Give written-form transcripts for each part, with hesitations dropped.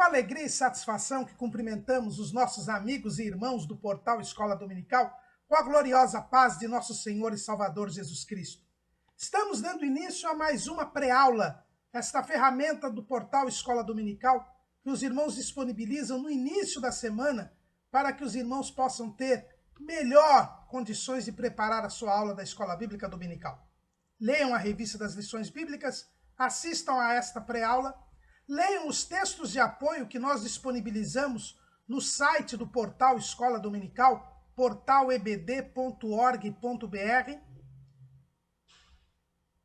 alegria e satisfação que cumprimentamos os nossos amigos e irmãos do portal Escola Dominical com a gloriosa paz de nosso Senhor e Salvador Jesus Cristo. Estamos dando início a mais uma pré-aula, esta ferramenta do portal Escola Dominical que os irmãos disponibilizam no início da semana para que os irmãos possam ter melhor condições de preparar a sua aula da Escola Bíblica Dominical. Leiam a revista das lições bíblicas, assistam a esta pré-aula, leiam os textos de apoio que nós disponibilizamos no site do portal Escola Dominical, portalebd.org.br.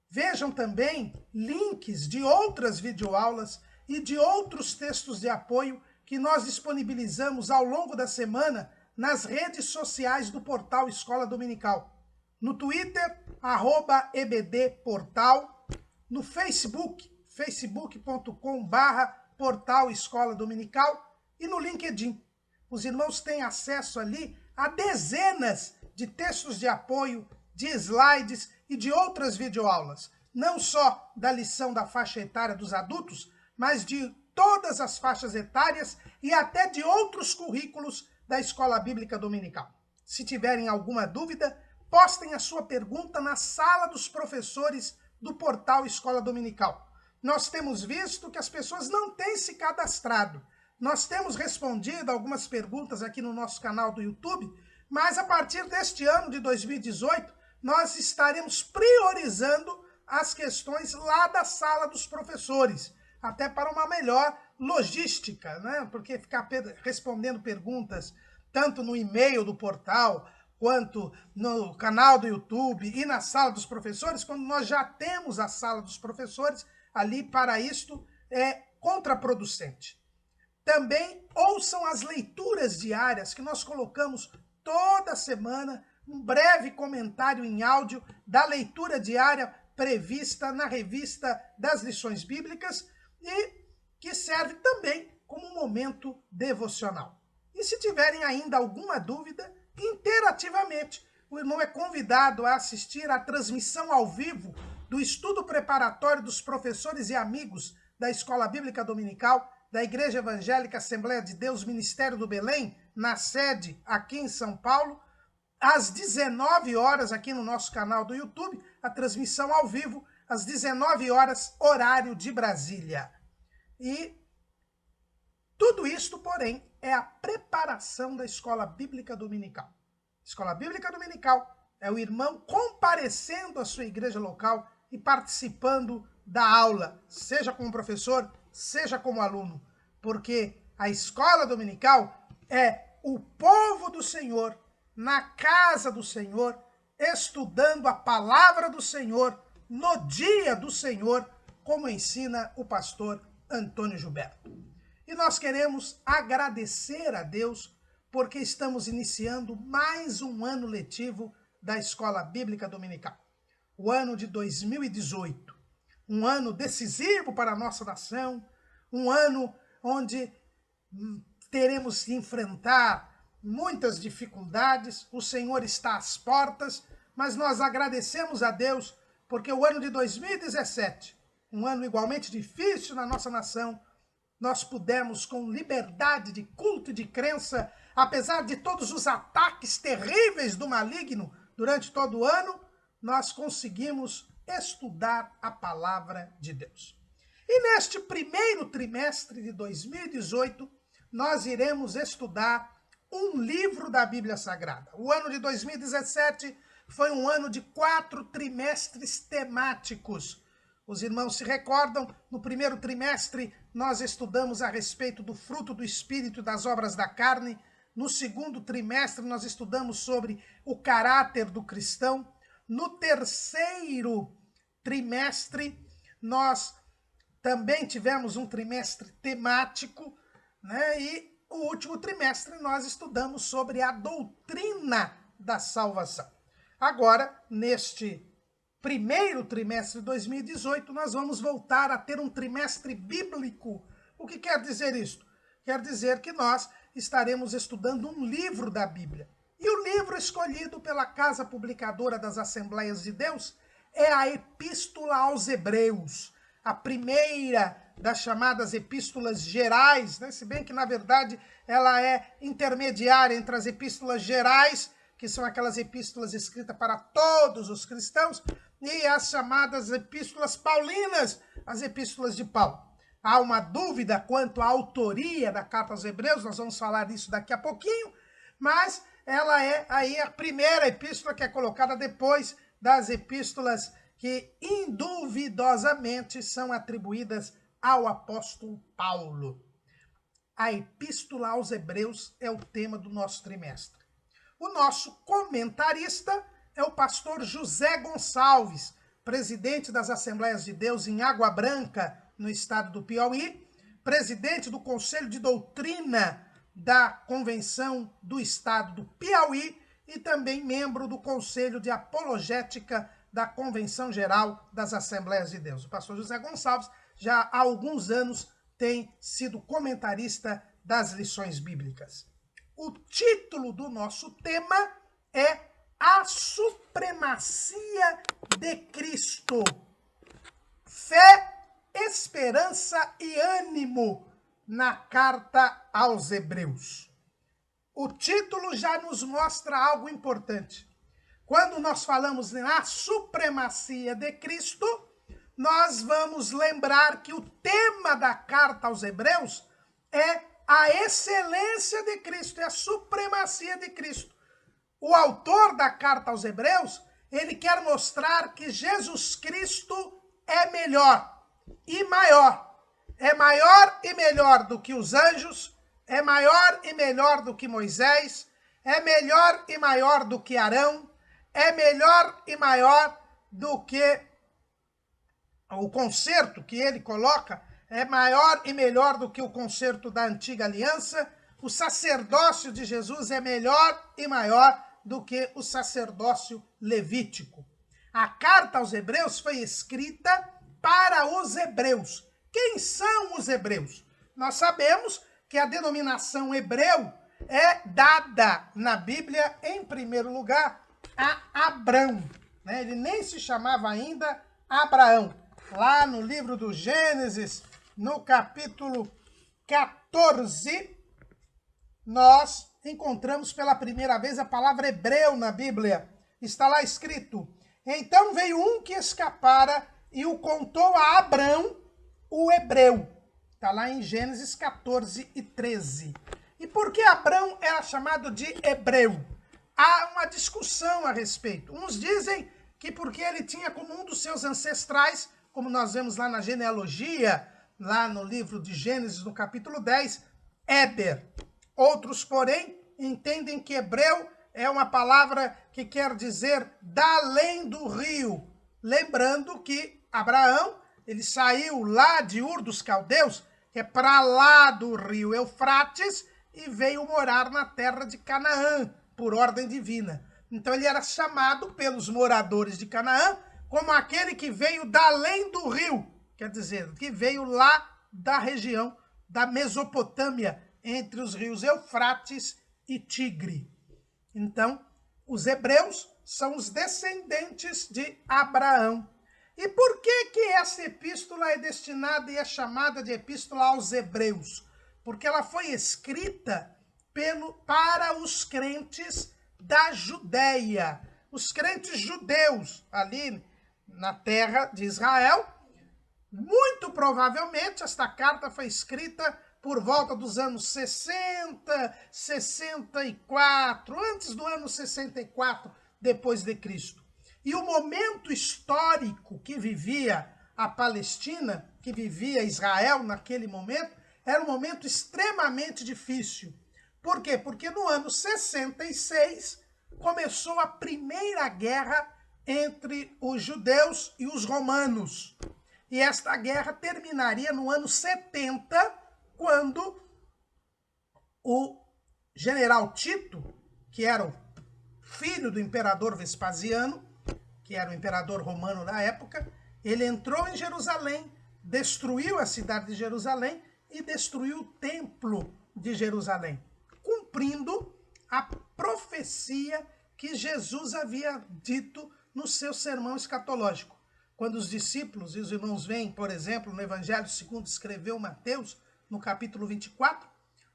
Vejam também links de outras videoaulas e de outros textos de apoio que nós disponibilizamos ao longo da semana nas redes sociais do portal Escola Dominical. No Twitter, @ebdportal, no Facebook, facebook.com/portal Escola Dominical e no LinkedIn. Os irmãos têm acesso ali a dezenas de textos de apoio, de slides e de outras videoaulas, não só da lição da faixa etária dos adultos, mas de todas as faixas etárias e até de outros currículos da Escola Bíblica Dominical. Se tiverem alguma dúvida, postem a sua pergunta na sala dos professores do portal Escola Dominical. Nós temos visto que as pessoas não têm se cadastrado. Nós temos respondido algumas perguntas aqui no nosso canal do YouTube, mas a partir deste ano de 2018, nós estaremos priorizando as questões lá da sala dos professores, até para uma melhor logística, né? Porque ficar respondendo perguntas tanto no e-mail do portal, quanto no canal do YouTube e na sala dos professores, quando nós já temos a sala dos professores ali para isto, é contraproducente. Também ouçam as leituras diárias que nós colocamos toda semana, um breve comentário em áudio da leitura diária prevista na revista das lições bíblicas e que serve também como um momento devocional. E se tiverem ainda alguma dúvida, interativamente, o irmão é convidado a assistir à transmissão ao vivo do estudo preparatório dos professores e amigos da Escola Bíblica Dominical da Igreja Evangélica Assembleia de Deus Ministério do Belém, na sede aqui em São Paulo, às 19 horas aqui no nosso canal do YouTube, a transmissão ao vivo, às 19 horas, horário de Brasília. E tudo isto, porém, é a preparação da Escola Bíblica Dominical. Escola Bíblica Dominical é o irmão comparecendo à sua igreja local e participando da aula, seja como professor, seja como aluno, porque a Escola Dominical é o povo do Senhor, na casa do Senhor, estudando a palavra do Senhor, no dia do Senhor, como ensina o pastor Antônio Gilberto. E nós queremos agradecer a Deus porque estamos iniciando mais um ano letivo da Escola Bíblica Dominical. O ano de 2018. Um ano decisivo para a nossa nação, um ano onde teremos que enfrentar muitas dificuldades, o Senhor está às portas, mas nós agradecemos a Deus porque o ano de 2017, um ano igualmente difícil na nossa nação, nós pudemos, com liberdade de culto e de crença, apesar de todos os ataques terríveis do maligno durante todo o ano, nós conseguimos estudar a palavra de Deus. E neste primeiro trimestre de 2018, nós iremos estudar um livro da Bíblia Sagrada. O ano de 2017 foi um ano de 4 trimestres temáticos. Os irmãos se recordam, no primeiro trimestre nós estudamos a respeito do fruto do Espírito e das obras da carne. No segundo trimestre nós estudamos sobre o caráter do cristão. No terceiro trimestre nós também tivemos um trimestre temático, né? E o último trimestre nós estudamos sobre a doutrina da salvação. Agora, neste primeiro trimestre de 2018, nós vamos voltar a ter um trimestre bíblico. O que quer dizer isso? Quer dizer que nós estaremos estudando um livro da Bíblia. E o livro escolhido pela Casa Publicadora das Assembleias de Deus é a Epístola aos Hebreus, a primeira das chamadas epístolas gerais, né? Se bem que, na verdade, ela é intermediária entre as epístolas gerais, que são aquelas epístolas escritas para todos os cristãos, e as chamadas epístolas paulinas, as epístolas de Paulo. Há uma dúvida quanto à autoria da carta aos Hebreus, nós vamos falar disso daqui a pouquinho, mas ela é aí a primeira epístola que é colocada depois das epístolas que induvidosamente são atribuídas ao apóstolo Paulo. A epístola aos Hebreus é o tema do nosso trimestre. O nosso comentarista é o pastor José Gonçalves, presidente das Assembleias de Deus em Água Branca, no estado do Piauí, presidente do Conselho de Doutrina da Convenção do Estado do Piauí e também membro do Conselho de Apologética da Convenção Geral das Assembleias de Deus. O pastor José Gonçalves já há alguns anos tem sido comentarista das lições bíblicas. O título do nosso tema é A Supremacia de Cristo. Fé, esperança e ânimo na carta aos Hebreus. O título já nos mostra algo importante. Quando nós falamos na supremacia de Cristo, nós vamos lembrar que o tema da carta aos Hebreus é a excelência de Cristo, é a supremacia de Cristo. O autor da carta aos Hebreus, ele quer mostrar que Jesus Cristo é melhor e maior. É maior e melhor do que os anjos, é maior e melhor do que Moisés, é melhor e maior do que Arão, é melhor e maior do que o concerto que ele coloca, é maior e melhor do que o concerto da antiga aliança. O sacerdócio de Jesus é melhor e maior do que o sacerdócio levítico. A carta aos Hebreus foi escrita para os hebreus. Quem são os hebreus? Nós sabemos que a denominação hebreu é dada na Bíblia, em primeiro lugar, a Abrão. Ele nem se chamava ainda Abraão. Lá no livro do Gênesis, no capítulo 14, nós encontramos pela primeira vez a palavra hebreu na Bíblia. Está lá escrito: então veio um que escapara e o contou a Abrão, o hebreu. Está lá em Gênesis 14 e 13. E por que Abrão era chamado de hebreu? Há uma discussão a respeito. Uns dizem que porque ele tinha como um dos seus ancestrais, como nós vemos lá na genealogia, lá no livro de Gênesis, no capítulo 10, Éber. Outros, porém, entendem que hebreu é uma palavra que quer dizer da além do rio. Lembrando que Abraão, ele saiu lá de Ur dos Caldeus, que é para lá do rio Eufrates, e veio morar na terra de Canaã, por ordem divina. Então ele era chamado pelos moradores de Canaã como aquele que veio da além do rio, quer dizer, que veio lá da região da Mesopotâmia, entre os rios Eufrates e Tigre. Então, os hebreus são os descendentes de Abraão. E por que essa epístola é destinada e é chamada de epístola aos hebreus? Porque ela foi escrita para os crentes da Judéia, os crentes judeus ali na terra de Israel. Muito provavelmente esta carta foi escrita por volta dos anos 60, 64, antes do ano 64 depois de Cristo. E o momento histórico que vivia a Palestina, que vivia Israel naquele momento, era um momento extremamente difícil. Por quê? Porque no ano 66 começou a primeira guerra entre os judeus e os romanos. E esta guerra terminaria no ano 70, quando o general Tito, que era o filho do imperador Vespasiano, que era o imperador romano da época, ele entrou em Jerusalém, destruiu a cidade de Jerusalém e destruiu o templo de Jerusalém, cumprindo a profecia que Jesus havia dito no seu sermão escatológico, quando os discípulos e os irmãos veem, por exemplo, no Evangelho segundo escreveu Mateus, no capítulo 24,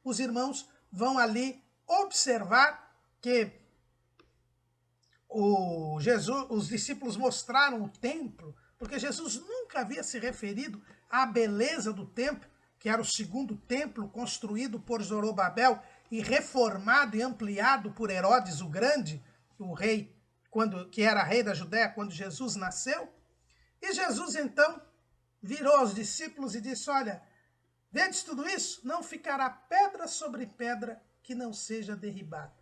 os irmãos vão ali observar que os discípulos mostraram o templo, porque Jesus nunca havia se referido à beleza do templo, que era o segundo templo construído por Zorobabel e reformado e ampliado por Herodes o Grande, o rei, que era rei da Judéia quando Jesus nasceu. E Jesus então virou aos discípulos e disse: olha, vedes tudo isso? Não ficará pedra sobre pedra que não seja derribada.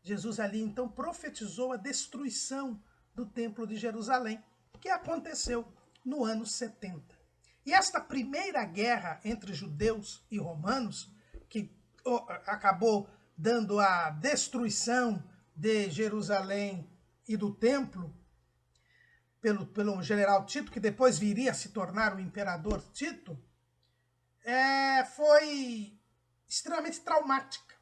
Jesus ali então profetizou a destruição do templo de Jerusalém, que aconteceu no ano 70. E esta primeira guerra entre judeus e romanos, que acabou dando a destruição de Jerusalém e do templo, pelo general Tito, que depois viria a se tornar o imperador Tito, foi extremamente traumática.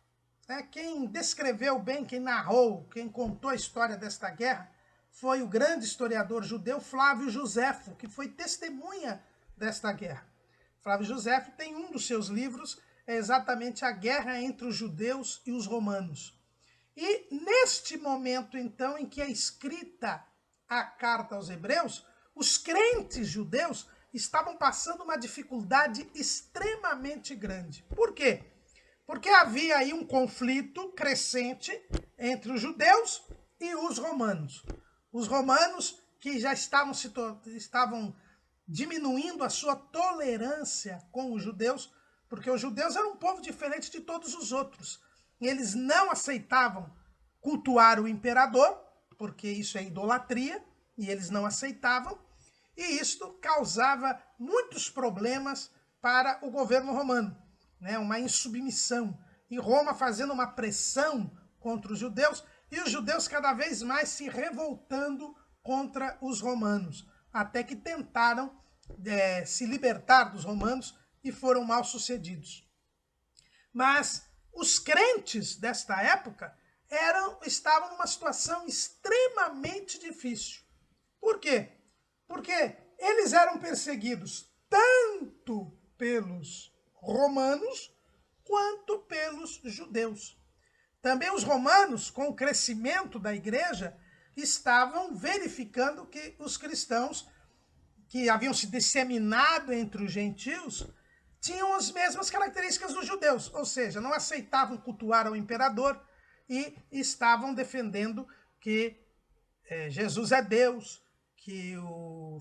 Quem descreveu bem, quem narrou, quem contou a história desta guerra, foi o grande historiador judeu Flávio Joséfo, que foi testemunha desta guerra. Flávio Joséfo tem um dos seus livros, é exatamente a guerra entre os judeus e os romanos. E neste momento, então, em que é escrita a carta aos Hebreus, os crentes judeus estavam passando uma dificuldade extremamente grande. Por quê? Porque havia aí um conflito crescente entre os judeus e os romanos. Os romanos que já estavam diminuindo a sua tolerância com os judeus, porque os judeus eram um povo diferente de todos os outros. E eles não aceitavam cultuar o imperador, porque isso é idolatria, e eles não aceitavam, e isto causava muitos problemas para o governo romano, uma insubmissão, e Roma fazendo uma pressão contra os judeus, e os judeus cada vez mais se revoltando contra os romanos, até que tentaram se libertar dos romanos e foram mal sucedidos. Mas os crentes desta época estavam numa situação extremamente difícil. Por quê? Porque eles eram perseguidos tanto pelos romanos quanto pelos judeus. Também os romanos, com o crescimento da igreja, estavam verificando que os cristãos que haviam se disseminado entre os gentios tinham as mesmas características dos judeus, ou seja, não aceitavam cultuar ao imperador e estavam defendendo que Jesus é Deus, que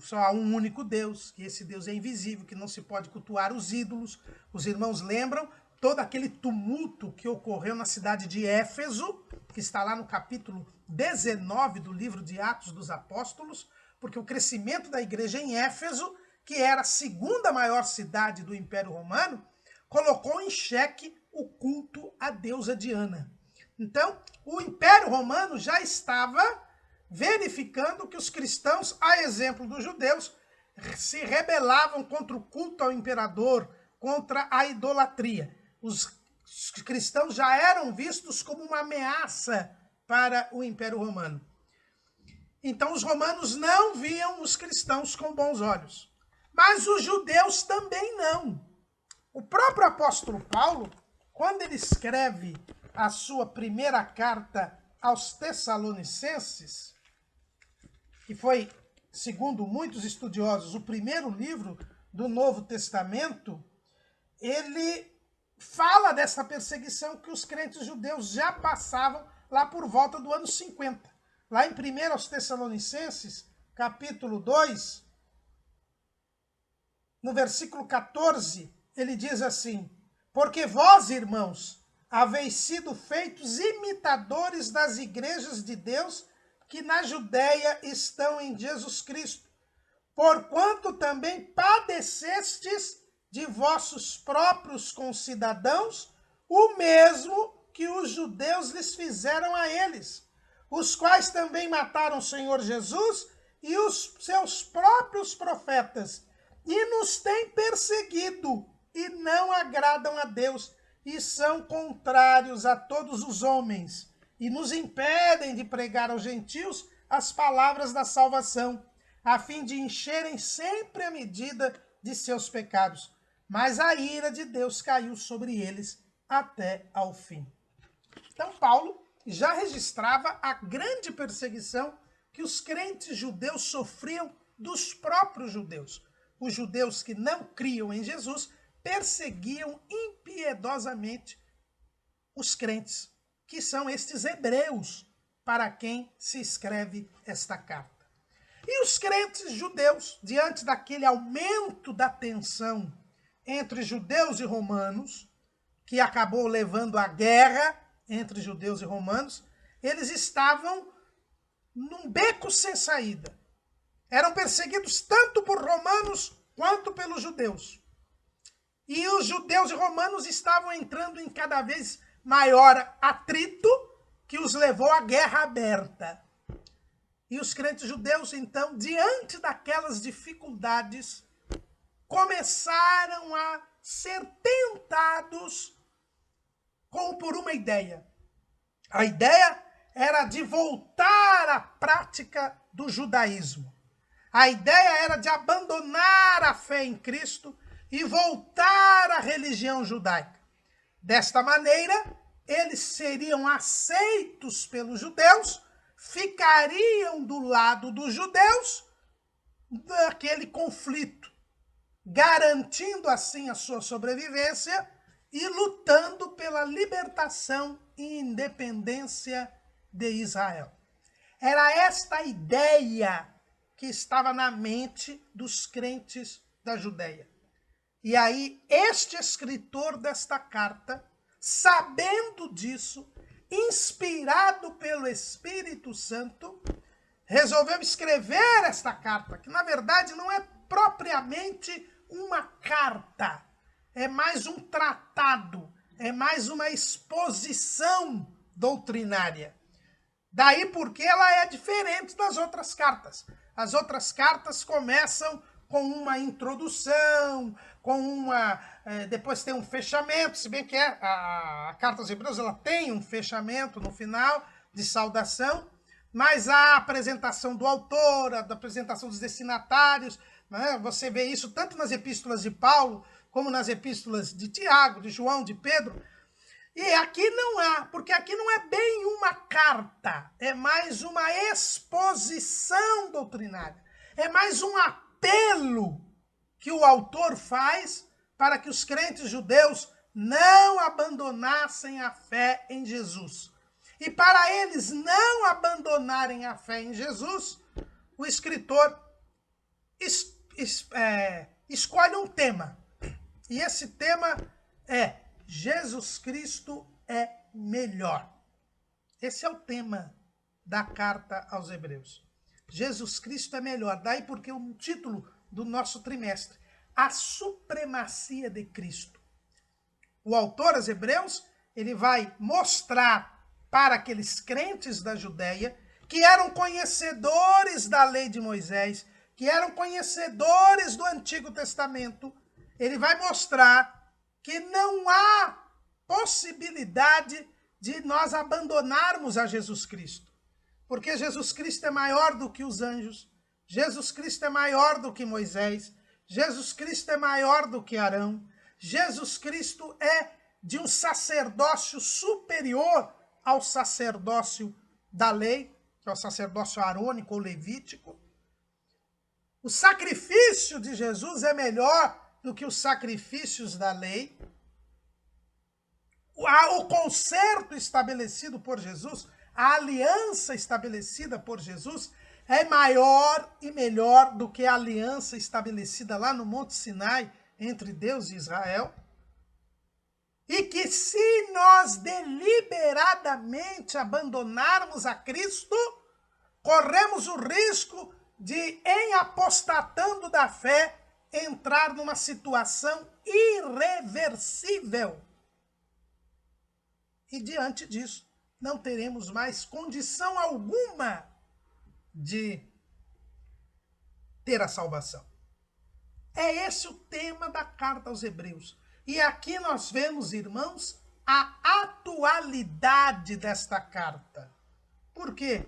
só há um único Deus, que esse Deus é invisível, que não se pode cultuar os ídolos. Os irmãos lembram todo aquele tumulto que ocorreu na cidade de Éfeso, que está lá no capítulo 19 do livro de Atos dos Apóstolos, porque o crescimento da igreja em Éfeso, que era a segunda maior cidade do Império Romano, colocou em xeque o culto à deusa Diana. Então, o Império Romano já estava verificando que os cristãos, a exemplo dos judeus, se rebelavam contra o culto ao imperador, contra a idolatria. Os cristãos já eram vistos como uma ameaça para o Império Romano. Então os romanos não viam os cristãos com bons olhos. Mas os judeus também não. O próprio apóstolo Paulo, quando ele escreve a sua primeira carta aos Tessalonicenses, que foi, segundo muitos estudiosos, o primeiro livro do Novo Testamento, ele fala dessa perseguição que os crentes judeus já passavam lá por volta do ano 50. Lá em 1 aos Tessalonicenses, capítulo 2, no versículo 14, ele diz assim: porque vós, irmãos, haveis sido feitos imitadores das igrejas de Deus que na Judéia estão em Jesus Cristo, porquanto também padecestes de vossos próprios concidadãos o mesmo que os judeus lhes fizeram a eles, os quais também mataram o Senhor Jesus e os seus próprios profetas, e nos têm perseguido, e não agradam a Deus, e são contrários a todos os homens, e nos impedem de pregar aos gentios as palavras da salvação, a fim de encherem sempre a medida de seus pecados. Mas a ira de Deus caiu sobre eles até ao fim. Então Paulo já registrava a grande perseguição que os crentes judeus sofriam dos próprios judeus. Os judeus que não criam em Jesus perseguiam impiedosamente os crentes, que são estes hebreus, para quem se escreve esta carta. E os crentes judeus, diante daquele aumento da tensão entre judeus e romanos, que acabou levando à guerra entre judeus e romanos, eles estavam num beco sem saída. Eram perseguidos tanto por romanos quanto pelos judeus. E os judeus e romanos estavam entrando em cada vez maior atrito, que os levou à guerra aberta. E os crentes judeus, então, diante daquelas dificuldades, começaram a ser tentados por uma ideia. A ideia era de voltar à prática do judaísmo. A ideia era de abandonar a fé em Cristo e voltar à religião judaica. Desta maneira, eles seriam aceitos pelos judeus, ficariam do lado dos judeus daquele conflito, garantindo assim a sua sobrevivência e lutando pela libertação e independência de Israel. Era esta a ideia que estava na mente dos crentes da Judéia. E aí, este escritor desta carta, sabendo disso, inspirado pelo Espírito Santo, resolveu escrever esta carta, que na verdade não é propriamente uma carta, é mais um tratado, é mais uma exposição doutrinária. Daí porque ela é diferente das outras cartas. As outras cartas começam com uma introdução, depois tem um fechamento, se bem que a carta aos Hebreus ela tem um fechamento no final de saudação, mas a apresentação do autor, a apresentação dos destinatários, né, você vê isso tanto nas epístolas de Paulo, como nas epístolas de Tiago, de João, de Pedro. E aqui não há, porque aqui não é bem uma carta, é mais uma exposição doutrinária, é mais um apelo que o autor faz para que os crentes judeus não abandonassem a fé em Jesus. E para eles não abandonarem a fé em Jesus, o escritor escolhe um tema. E esse tema é: Jesus Cristo é melhor. Esse é o tema da carta aos Hebreus. Jesus Cristo é melhor. Daí porque o título do nosso trimestre, a supremacia de Cristo. O autor aos Hebreus, ele vai mostrar para aqueles crentes da Judéia, que eram conhecedores da lei de Moisés, que eram conhecedores do Antigo Testamento, ele vai mostrar que não há possibilidade de nós abandonarmos a Jesus Cristo. Porque Jesus Cristo é maior do que os anjos, Jesus Cristo é maior do que Moisés, Jesus Cristo é maior do que Arão, Jesus Cristo é de um sacerdócio superior ao sacerdócio da lei, que é o sacerdócio arônico ou levítico. O sacrifício de Jesus é melhor do que os sacrifícios da lei. O concerto estabelecido por Jesus, a aliança estabelecida por Jesus, é maior e melhor do que a aliança estabelecida lá no Monte Sinai entre Deus e Israel. E que se nós deliberadamente abandonarmos a Cristo, corremos o risco de, em apostatando da fé, entrar numa situação irreversível. E diante disso, não teremos mais condição alguma de ter a salvação. É esse o tema da carta aos Hebreus. E aqui nós vemos, irmãos, a atualidade desta carta. Por quê?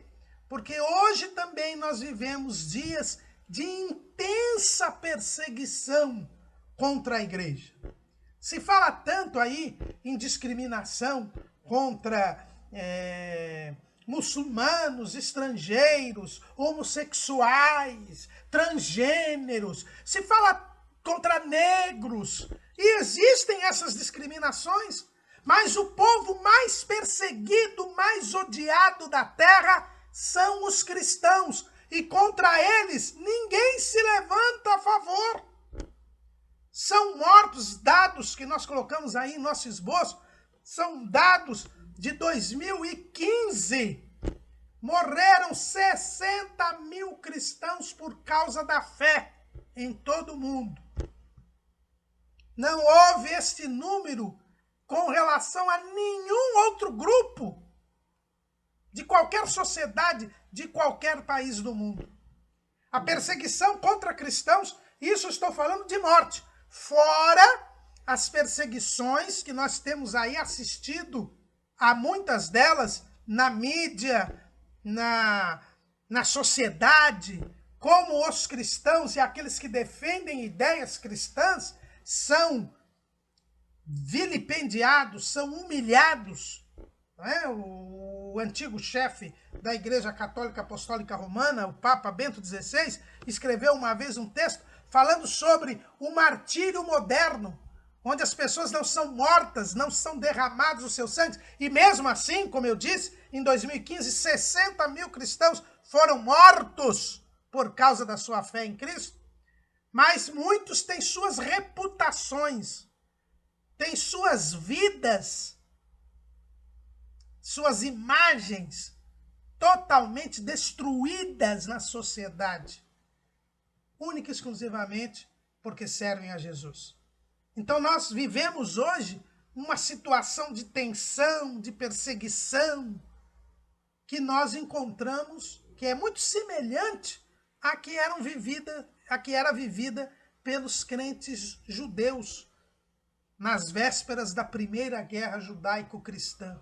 Porque hoje também nós vivemos dias de intensa perseguição contra a igreja. Se fala tanto aí em discriminação contra muçulmanos, estrangeiros, homossexuais, transgêneros, se fala contra negros, e existem essas discriminações, mas o povo mais perseguido, mais odiado da terra são os cristãos, e contra eles ninguém se levanta a favor. São mortos, dados que nós colocamos aí em nosso esboço, são dados de 2015. Morreram 60 mil cristãos por causa da fé em todo o mundo. Não houve este número com relação a nenhum outro grupo de qualquer sociedade, de qualquer país do mundo. A perseguição contra cristãos, isso estou falando de morte, fora as perseguições que nós temos aí assistido a muitas delas na mídia, na sociedade, como os cristãos e aqueles que defendem ideias cristãs são vilipendiados, são humilhados. Não é? O antigo chefe da Igreja Católica Apostólica Romana, o Papa Bento XVI, escreveu uma vez um texto falando sobre o martírio moderno, onde as pessoas não são mortas, não são derramados o seu sangue. E mesmo assim, como eu disse, em 2015, 60 mil cristãos foram mortos por causa da sua fé em Cristo. Mas muitos têm suas reputações, têm suas vidas, suas imagens totalmente destruídas na sociedade, única e exclusivamente porque servem a Jesus. Então nós vivemos hoje uma situação de tensão, de perseguição, que nós encontramos, que é muito semelhante à que era vivida pelos crentes judeus nas vésperas da Primeira Guerra Judaico-Cristã.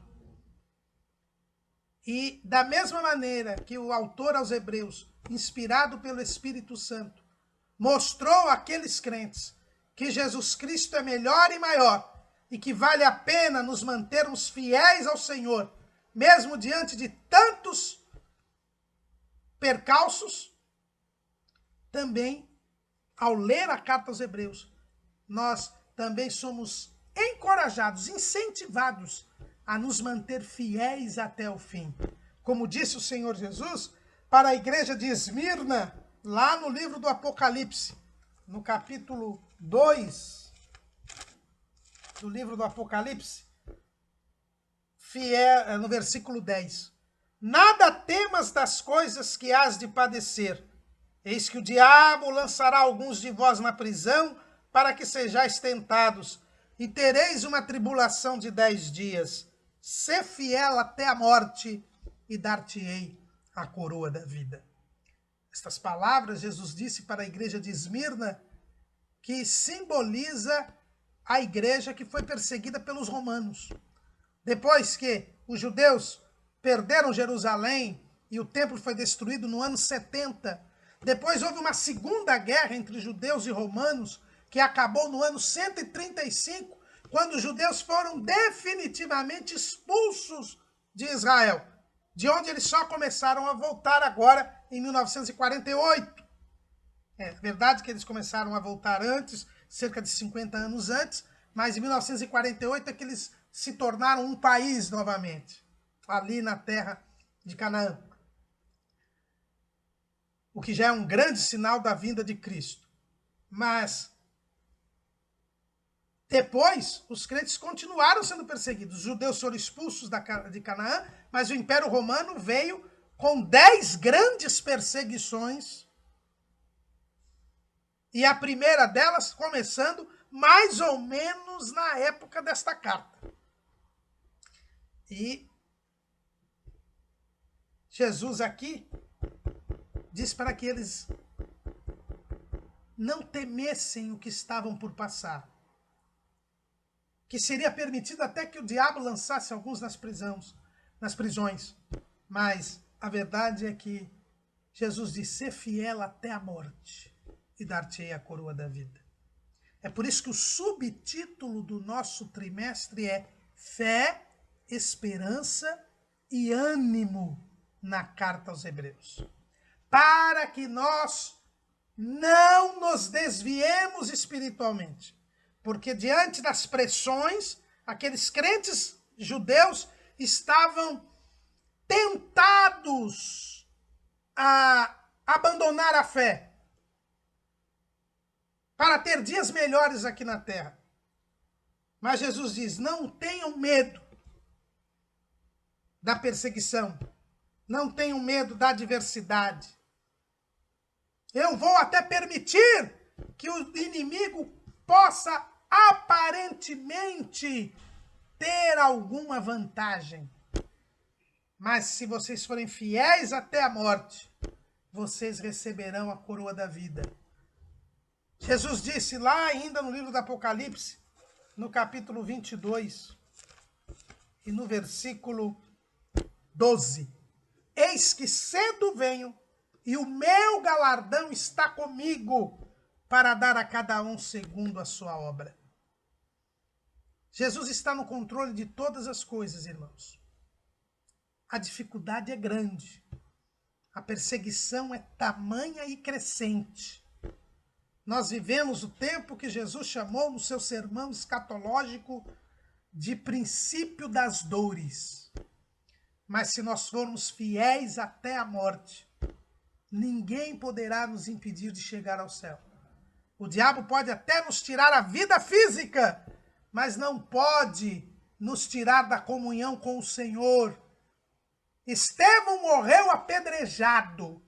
E da mesma maneira que o autor aos Hebreus, inspirado pelo Espírito Santo, mostrou àqueles crentes que Jesus Cristo é melhor e maior, e que vale a pena nos mantermos fiéis ao Senhor, mesmo diante de tantos percalços, também, ao ler a carta aos Hebreus, nós também somos encorajados, incentivados a nos manter fiéis até o fim. Como disse o Senhor Jesus para a igreja de Esmirna, lá no livro do Apocalipse, no capítulo 2 do livro do Apocalipse, no versículo 10. Nada temas das coisas que hás de padecer. Eis que o diabo lançará alguns de vós na prisão, para que sejais tentados, e tereis uma tribulação de 10 dias. Sê fiel até a morte, e dar-te-ei a coroa da vida. Estas palavras Jesus disse para a igreja de Esmirna, que simboliza a igreja que foi perseguida pelos romanos. Depois que os judeus perderam Jerusalém e o templo foi destruído no ano 70, depois houve uma segunda guerra entre judeus e romanos, que acabou no ano 135, quando os judeus foram definitivamente expulsos de Israel, de onde eles só começaram a voltar agora em 1948. É verdade que eles começaram a voltar antes, cerca de 50 anos antes, mas em 1948 é que eles se tornaram um país novamente, ali na terra de Canaã. O que já é um grande sinal da vinda de Cristo. Mas depois, os crentes continuaram sendo perseguidos. Os judeus foram expulsos de Canaã, mas o Império Romano veio com 10 grandes perseguições. E a primeira delas começando mais ou menos na época desta carta. E Jesus aqui diz para que eles não temessem o que estavam por passar. Que seria permitido até que o diabo lançasse alguns nas prisões. Mas a verdade é que Jesus diz: ser fiel até a morte e dar-te-ei a coroa da vida. É por isso que o subtítulo do nosso trimestre é Fé, Esperança e Ânimo na carta aos Hebreus. Para que nós não nos desviemos espiritualmente. Porque diante das pressões, aqueles crentes judeus estavam tentados a abandonar a fé para ter dias melhores aqui na terra. Mas Jesus diz: não tenham medo da perseguição, não tenham medo da adversidade. Eu vou até permitir que o inimigo possa aparentemente ter alguma vantagem. Mas se vocês forem fiéis até a morte, vocês receberão a coroa da vida. Jesus disse lá ainda no livro do Apocalipse, no capítulo 22, e no versículo 12. Eis que cedo venho, e o meu galardão está comigo, para dar a cada um segundo a sua obra. Jesus está no controle de todas as coisas, irmãos. A dificuldade é grande. A perseguição é tamanha e crescente. Nós vivemos o tempo que Jesus chamou no seu sermão escatológico de princípio das dores. Mas se nós formos fiéis até a morte, ninguém poderá nos impedir de chegar ao céu. O diabo pode até nos tirar a vida física, mas não pode nos tirar da comunhão com o Senhor. Estevão morreu apedrejado,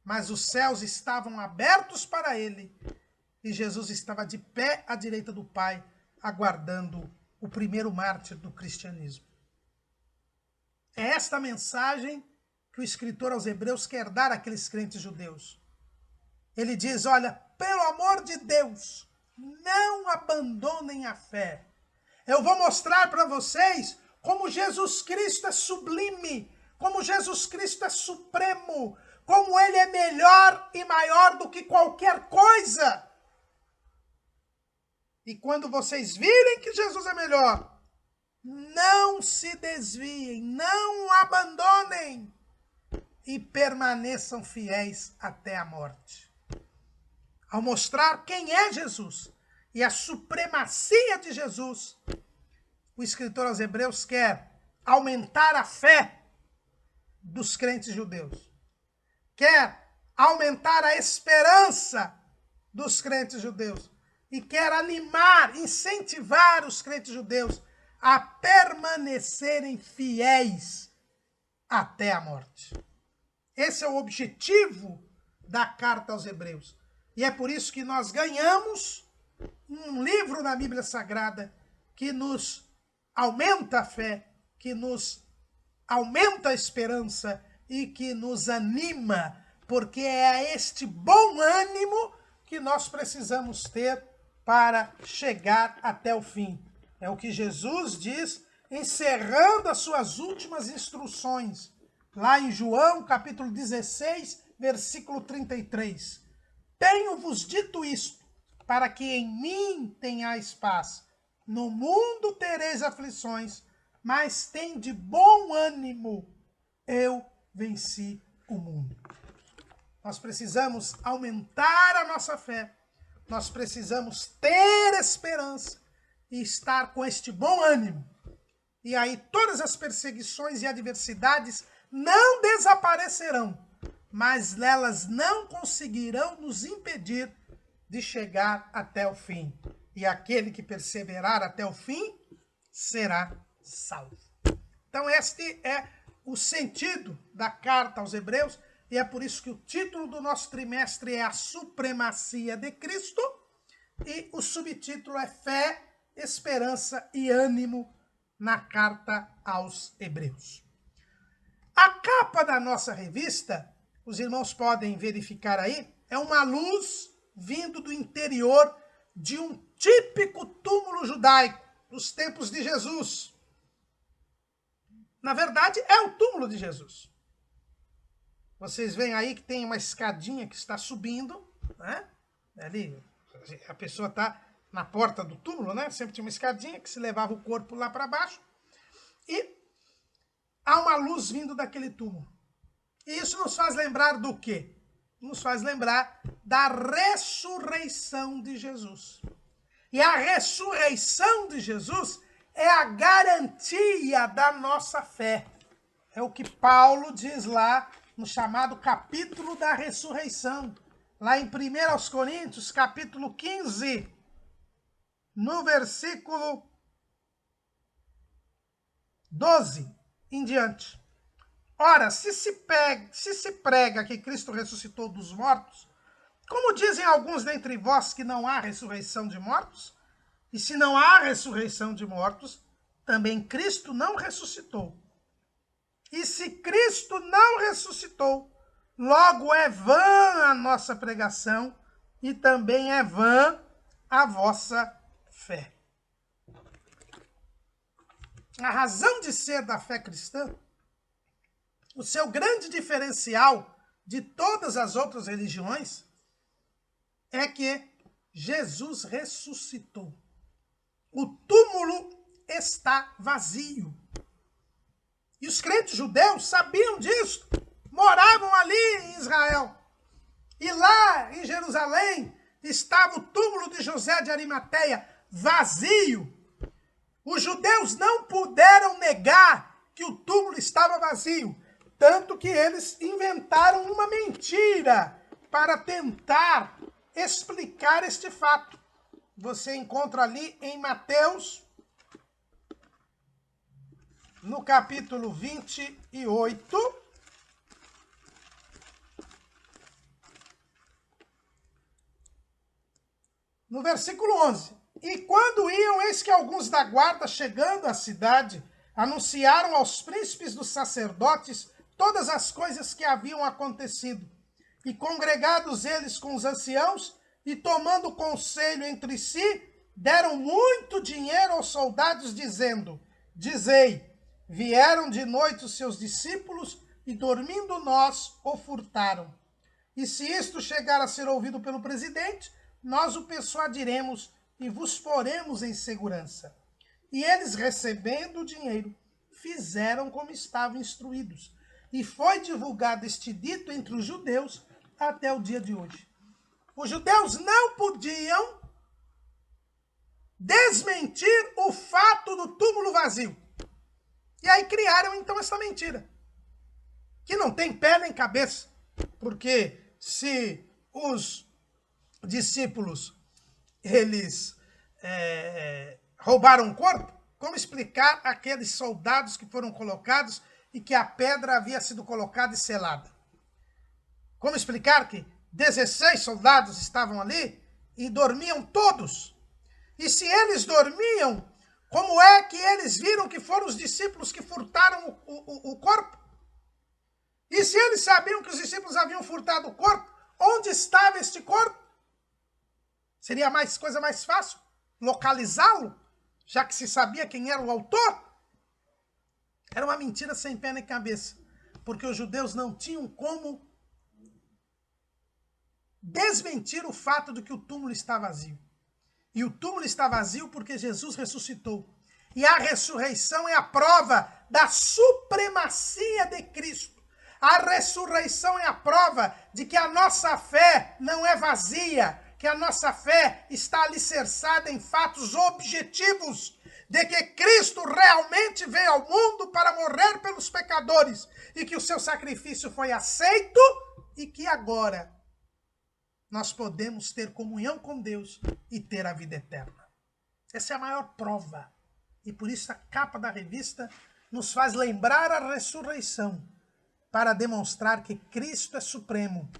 mas os céus estavam abertos para ele e Jesus estava de pé à direita do Pai, aguardando o primeiro mártir do cristianismo. É esta mensagem que o escritor aos Hebreus quer dar àqueles crentes judeus. Ele diz: olha, pelo amor de Deus, não abandonem a fé. Eu vou mostrar para vocês como Jesus Cristo é sublime, como Jesus Cristo é supremo, como ele é melhor e maior do que qualquer coisa. E quando vocês virem que Jesus é melhor, não se desviem, não abandonem e permaneçam fiéis até a morte. Ao mostrar quem é Jesus e a supremacia de Jesus, o escritor aos Hebreus quer aumentar a fé dos crentes judeus. Quer aumentar a esperança dos crentes judeus. E quer animar, incentivar os crentes judeus a permanecerem fiéis até a morte. Esse é o objetivo da carta aos Hebreus. E é por isso que nós ganhamos um livro na Bíblia Sagrada que nos aumenta a fé, que nos aumenta a esperança e que nos anima, porque é este bom ânimo que nós precisamos ter para chegar até o fim. É o que Jesus diz, encerrando as suas últimas instruções, lá em João, capítulo 16, versículo 33. Tenho-vos dito isto, para que em mim tenhais paz. No mundo tereis aflições, mas tende bom ânimo. Eu venci o mundo. Nós precisamos aumentar a nossa fé. Nós precisamos ter esperança e estar com este bom ânimo. E aí todas as perseguições e adversidades não desaparecerão, mas elas não conseguirão nos impedir de chegar até o fim. E aquele que perseverar até o fim será salvo. Então este é o sentido da carta aos Hebreus, e é por isso que o título do nosso trimestre é A Supremacia de Cristo, e o subtítulo é Fé, Esperança e Ânimo na carta aos Hebreus. A capa da nossa revista, os irmãos podem verificar aí, é uma luz vindo do interior de um típico túmulo judaico dos tempos de Jesus. Na verdade, é o túmulo de Jesus. Vocês veem aí que tem uma escadinha que está subindo, né? Ali, a pessoa está na porta do túmulo, né? Sempre tinha uma escadinha que se levava o corpo lá para baixo. E há uma luz vindo daquele túmulo. E isso nos faz lembrar do quê? Nos faz lembrar da ressurreição de Jesus. E a ressurreição de Jesus é a garantia da nossa fé. É o que Paulo diz lá no chamado capítulo da ressurreição. Lá em 1 Coríntios, capítulo 15, no versículo 12 em diante. Ora, se se prega que Cristo ressuscitou dos mortos, como dizem alguns dentre vós que não há ressurreição de mortos? E se não há ressurreição de mortos, também Cristo não ressuscitou. E se Cristo não ressuscitou, logo é vã a nossa pregação e também é vã a vossa fé. A razão de ser da fé cristã, o seu grande diferencial de todas as outras religiões, é que Jesus ressuscitou. O túmulo está vazio. E os crentes judeus sabiam disso, moravam ali em Israel. E lá em Jerusalém estava o túmulo de José de Arimateia, vazio. Os judeus não puderam negar que o túmulo estava vazio, tanto que eles inventaram uma mentira para tentar explicar este fato. Você encontra ali em Mateus, no capítulo 28, no versículo 11. E quando iam, eis que alguns da guarda, chegando à cidade, anunciaram aos príncipes dos sacerdotes todas as coisas que haviam acontecido. E congregados eles com os anciãos, e tomando conselho entre si, deram muito dinheiro aos soldados, dizendo: dizei, vieram de noite os seus discípulos, e dormindo nós o furtaram. E se isto chegar a ser ouvido pelo presidente, nós o persuadiremos e vos poremos em segurança. E eles, recebendo o dinheiro, fizeram como estavam instruídos. E foi divulgado este dito entre os judeus até o dia de hoje. Os judeus não podiam desmentir o fato do túmulo vazio. E aí criaram então essa mentira, que não tem pé nem cabeça. Porque se os discípulos eles roubaram o corpo, como explicar aqueles soldados que foram colocados e que a pedra havia sido colocada e selada? Como explicar que 16 soldados estavam ali e dormiam todos? E se eles dormiam, como é que eles viram que foram os discípulos que furtaram o corpo? E se eles sabiam que os discípulos haviam furtado o corpo, onde estava este corpo? Seria coisa mais fácil localizá-lo, já que se sabia quem era o autor? Era uma mentira sem pé nem cabeça, porque os judeus não tinham como desmentir o fato de que o túmulo está vazio. E o túmulo está vazio porque Jesus ressuscitou. E a ressurreição é a prova da supremacia de Cristo. A ressurreição é a prova de que a nossa fé não é vazia, que a nossa fé está alicerçada em fatos objetivos, de que Cristo realmente veio ao mundo para morrer pelos pecadores e que o seu sacrifício foi aceito e que agora nós podemos ter comunhão com Deus e ter a vida eterna. Essa é a maior prova. E por isso a capa da revista nos faz lembrar a ressurreição, para demonstrar que Cristo é supremo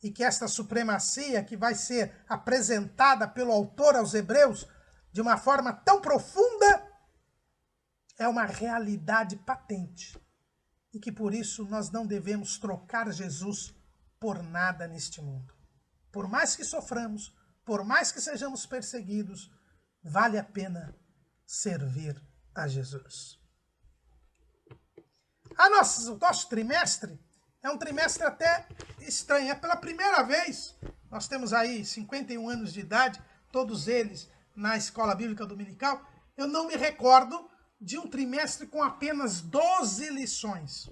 e que esta supremacia que vai ser apresentada pelo autor aos Hebreus de uma forma tão profunda é uma realidade patente e que por isso nós não devemos trocar Jesus por nada neste mundo. Por mais que soframos, por mais que sejamos perseguidos, vale a pena servir a Jesus. Nosso trimestre É um trimestre até estranho. É pela primeira vez, nós temos aí 51 anos de idade, todos eles na Escola Bíblica Dominical. Eu não me recordo de um trimestre com apenas 12 lições.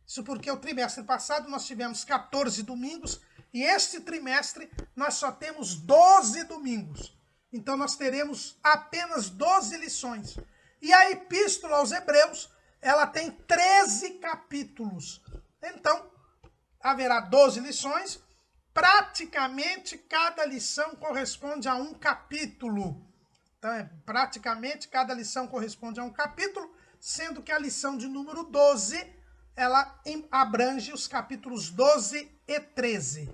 Isso porque o trimestre passado nós tivemos 14 domingos e este trimestre nós só temos 12 domingos. Então nós teremos apenas 12 lições. E a Epístola aos Hebreus, ela tem 13 capítulos. Então, haverá 12 lições. Praticamente cada lição corresponde a um capítulo. Então, praticamente cada lição corresponde a um capítulo, sendo que a lição de número 12, ela abrange os capítulos 12 e 13.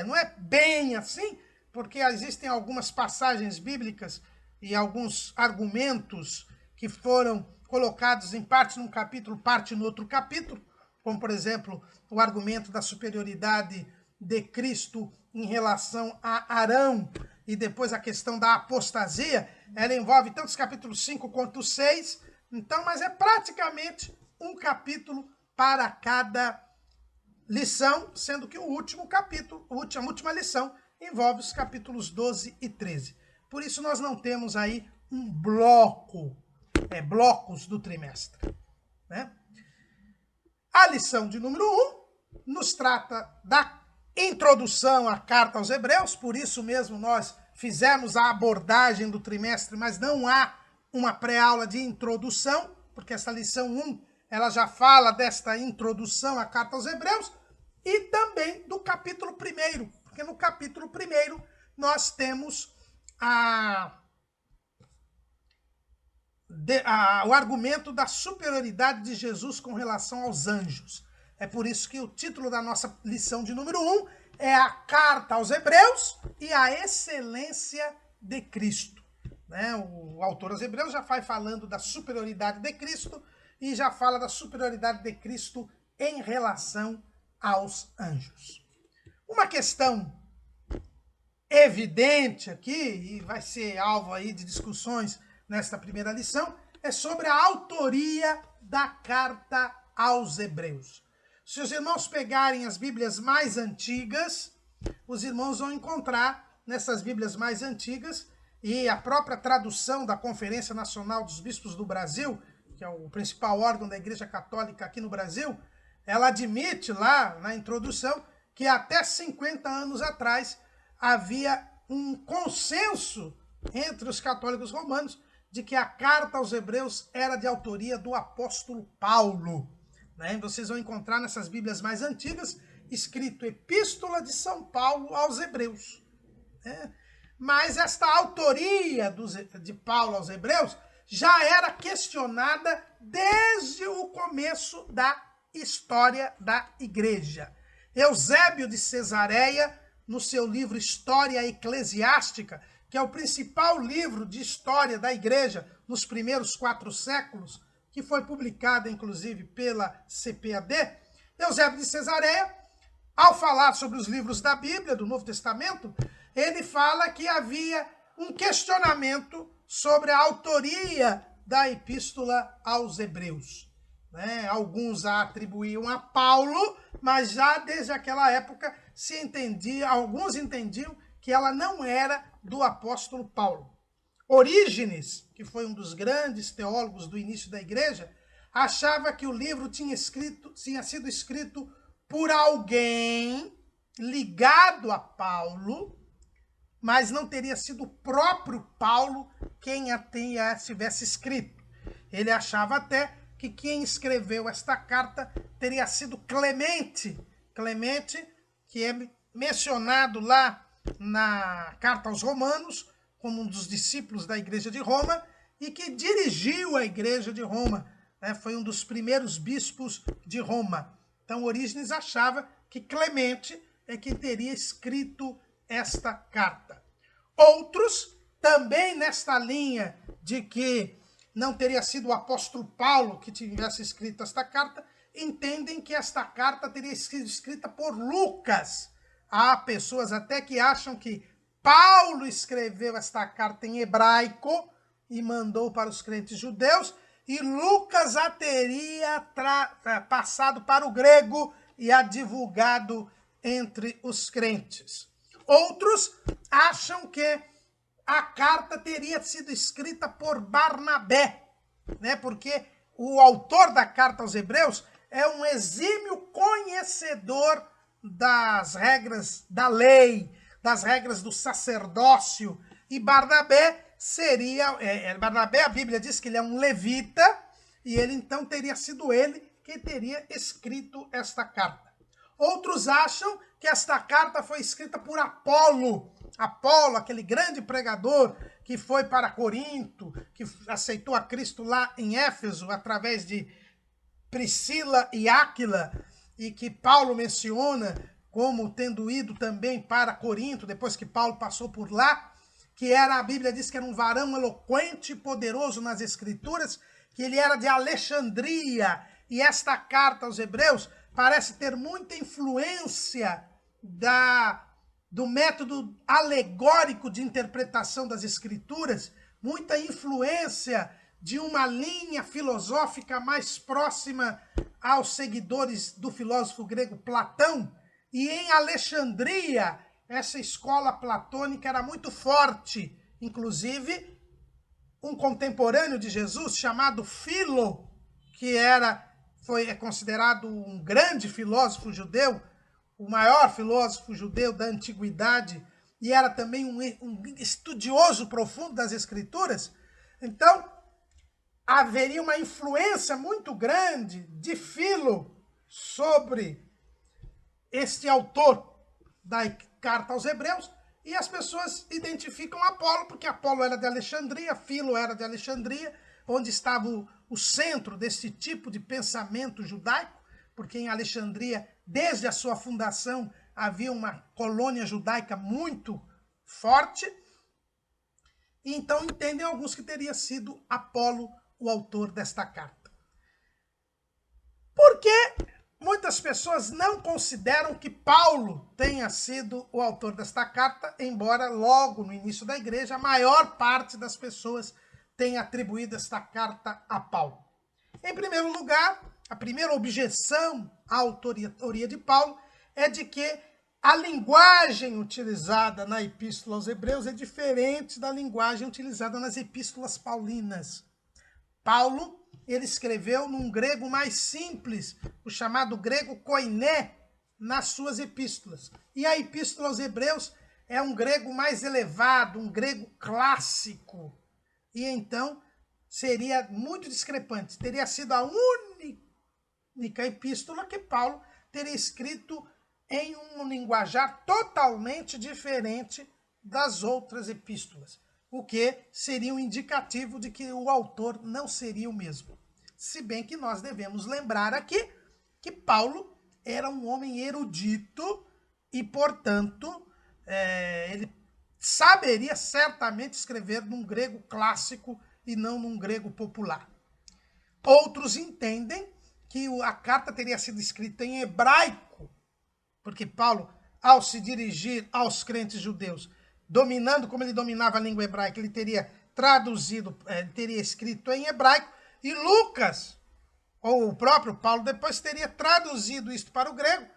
Não é bem assim, porque existem algumas passagens bíblicas e alguns argumentos que foram colocados em parte num capítulo, parte no outro capítulo, como, por exemplo, o argumento da superioridade de Cristo em relação a Arão, e depois a questão da apostasia. Ela envolve tanto os capítulos 5 quanto 6, então, mas é praticamente um capítulo para cada lição, sendo que o último capítulo, a última lição, envolve os capítulos 12 e 13. Por isso nós não temos aí um bloco, blocos do trimestre, né? A lição de número 1 nos trata da introdução à carta aos Hebreus, por isso mesmo nós fizemos a abordagem do trimestre, mas não há uma pré-aula de introdução, porque essa lição 1, ela já fala desta introdução à carta aos Hebreus, e também do capítulo 1, porque no capítulo 1 nós temos o argumento da superioridade de Jesus com relação aos anjos. É por isso que o título da nossa lição de número 1 é a carta aos Hebreus e a excelência de Cristo. Né? O autor aos Hebreus já vai falando da superioridade de Cristo e já fala da superioridade de Cristo em relação aos anjos. Uma questão evidente aqui, e vai ser alvo aí de discussões nesta primeira lição, é sobre a autoria da carta aos Hebreus. Se os irmãos pegarem as Bíblias mais antigas, os irmãos vão encontrar nessas Bíblias mais antigas, e a própria tradução da Conferência Nacional dos Bispos do Brasil, que é o principal órgão da Igreja Católica aqui no Brasil, ela admite lá na introdução que até 50 anos atrás havia um consenso entre os católicos romanos de que a carta aos Hebreus era de autoria do apóstolo Paulo. Né? Vocês vão encontrar nessas Bíblias mais antigas escrito Epístola de São Paulo aos Hebreus. Né? Mas esta autoria de Paulo aos Hebreus já era questionada desde o começo da história da Igreja. Eusébio de Cesareia, no seu livro História Eclesiástica, que é o principal livro de história da Igreja nos primeiros 4 séculos, que foi publicado, inclusive, pela CPAD, Eusébio de Cesareia, ao falar sobre os livros da Bíblia, do Novo Testamento, ele fala que havia um questionamento sobre a autoria da Epístola aos Hebreus. Né? Alguns a atribuíam a Paulo, mas já desde aquela época alguns entendiam que ela não era do apóstolo Paulo. Orígenes, que foi um dos grandes teólogos do início da Igreja, achava que o livro tinha sido escrito por alguém ligado a Paulo, mas não teria sido o próprio Paulo quem a tivesse escrito. Ele achava até que quem escreveu esta carta teria sido Clemente. Clemente, que é mencionado lá na carta aos Romanos, como um dos discípulos da Igreja de Roma, e que dirigiu a Igreja de Roma. Né? Foi um dos primeiros bispos de Roma. Então, Orígenes achava que Clemente é quem teria escrito esta carta. Outros, também nesta linha de que não teria sido o apóstolo Paulo que tivesse escrito esta carta, entendem que esta carta teria sido escrita por Lucas. Há pessoas até que acham que Paulo escreveu esta carta em hebraico e mandou para os crentes judeus, e Lucas a teria passado para o grego e a divulgado entre os crentes. Outros acham que a carta teria sido escrita por Barnabé, né? Porque o autor da carta aos Hebreus é um exímio conhecedor das regras da lei, das regras do sacerdócio, e Barnabé seria... Barnabé, a Bíblia diz que ele é um levita, e ele então teria sido ele quem teria escrito esta carta. Outros acham que esta carta foi escrita por Apolo. Apolo, aquele grande pregador que foi para Corinto, que aceitou a Cristo lá em Éfeso, através de Priscila e Áquila, e que Paulo menciona como tendo ido também para Corinto, depois que Paulo passou por lá, que era, a Bíblia diz que era um varão eloquente e poderoso nas Escrituras, que ele era de Alexandria, e esta carta aos Hebreus parece ter muita influência do método alegórico de interpretação das Escrituras, muita influência de uma linha filosófica mais próxima aos seguidores do filósofo grego Platão, e em Alexandria essa escola platônica era muito forte. Inclusive, um contemporâneo de Jesus chamado Filo, que é considerado um grande filósofo judeu, o maior filósofo judeu da antiguidade, e era também um estudioso profundo das Escrituras. Então, haveria uma influência muito grande de Filo sobre este autor da carta aos Hebreus, e as pessoas identificam Apolo, porque Apolo era de Alexandria, Filo era de Alexandria, onde estava o centro desse tipo de pensamento judaico, porque em Alexandria, desde a sua fundação, havia uma colônia judaica muito forte, e então entendem alguns que teria sido Apolo o autor desta carta. Por que muitas pessoas não consideram que Paulo tenha sido o autor desta carta, embora logo no início da igreja a maior parte das pessoas tenha atribuído esta carta a Paulo? Em primeiro lugar, a primeira objeção à autoria de Paulo é de que a linguagem utilizada na Epístola aos Hebreus é diferente da linguagem utilizada nas epístolas paulinas. Paulo, ele escreveu num grego mais simples, o chamado grego koiné, nas suas epístolas. E a Epístola aos Hebreus é um grego mais elevado, um grego clássico. E então seria muito discrepante. Teria sido a única epístola que Paulo teria escrito em um linguajar totalmente diferente das outras epístolas, o que seria um indicativo de que o autor não seria o mesmo. Se bem que nós devemos lembrar aqui que Paulo era um homem erudito e, portanto, ele saberia certamente escrever num grego clássico e não num grego popular. Outros entendem que a carta teria sido escrita em hebraico, porque Paulo, ao se dirigir aos crentes judeus, dominando como ele dominava a língua hebraica, ele teria traduzido, teria escrito em hebraico, e Lucas, ou o próprio Paulo, depois teria traduzido isto para o grego,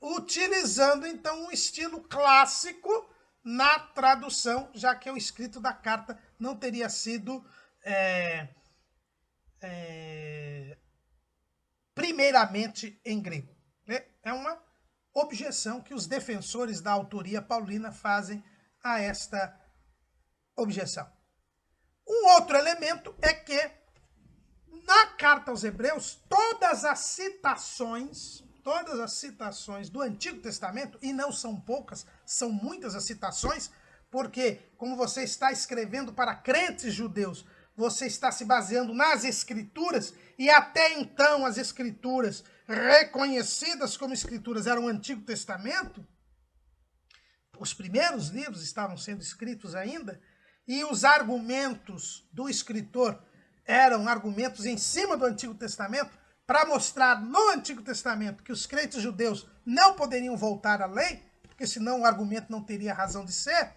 utilizando então um estilo clássico na tradução, já que o escrito da carta não teria sido primeiramente em grego. É uma objeção que os defensores da autoria paulina fazem a esta objeção. Um outro elemento é que na carta aos Hebreus, todas as citações do Antigo Testamento, e não são poucas, são muitas as citações, porque como você está escrevendo para crentes judeus, você está se baseando nas Escrituras, e até então as Escrituras reconhecidas como Escrituras eram o Antigo Testamento, os primeiros livros estavam sendo escritos ainda, e os argumentos do escritor eram argumentos em cima do Antigo Testamento, para mostrar no Antigo Testamento que os crentes judeus não poderiam voltar à lei, porque senão o argumento não teria razão de ser.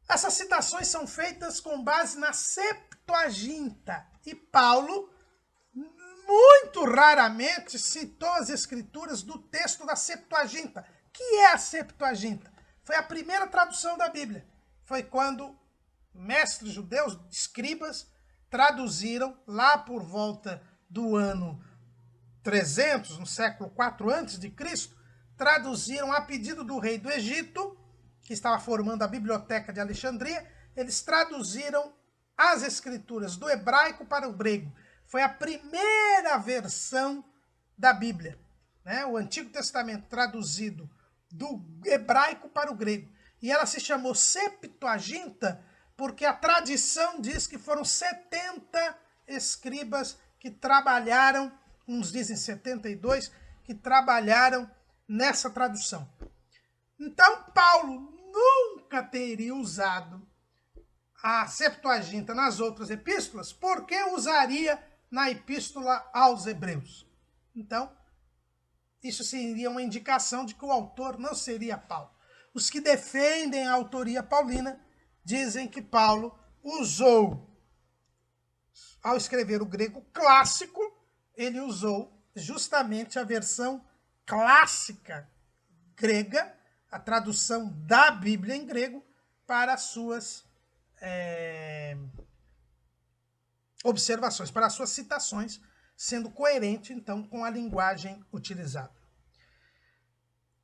Essas citações são feitas com base na Septuaginta, e Paulo muito raramente citou as escrituras do texto da Septuaginta. Que é a Septuaginta? Foi a primeira tradução da Bíblia. Foi quando mestres judeus, escribas, traduziram lá por volta do ano 300, no século 4 a.C., traduziram a pedido do rei do Egito, que estava formando a Biblioteca de Alexandria, eles traduziram as escrituras do hebraico para o grego. Foi a primeira versão da Bíblia, né? O Antigo Testamento traduzido do hebraico para o grego. E ela se chamou Septuaginta porque a tradição diz que foram 70 escribas que trabalharam, uns dizem 72, que trabalharam nessa tradução. Então, Paulo nunca teria usado a Septuaginta nas outras epístolas, porque usaria na epístola aos Hebreus. Então, isso seria uma indicação de que o autor não seria Paulo. Os que defendem a autoria paulina dizem que Paulo usou, ao escrever o grego clássico, ele usou justamente a versão clássica grega, a tradução da Bíblia em grego, para as suas observações, para as suas citações, sendo coerente, então, com a linguagem utilizada.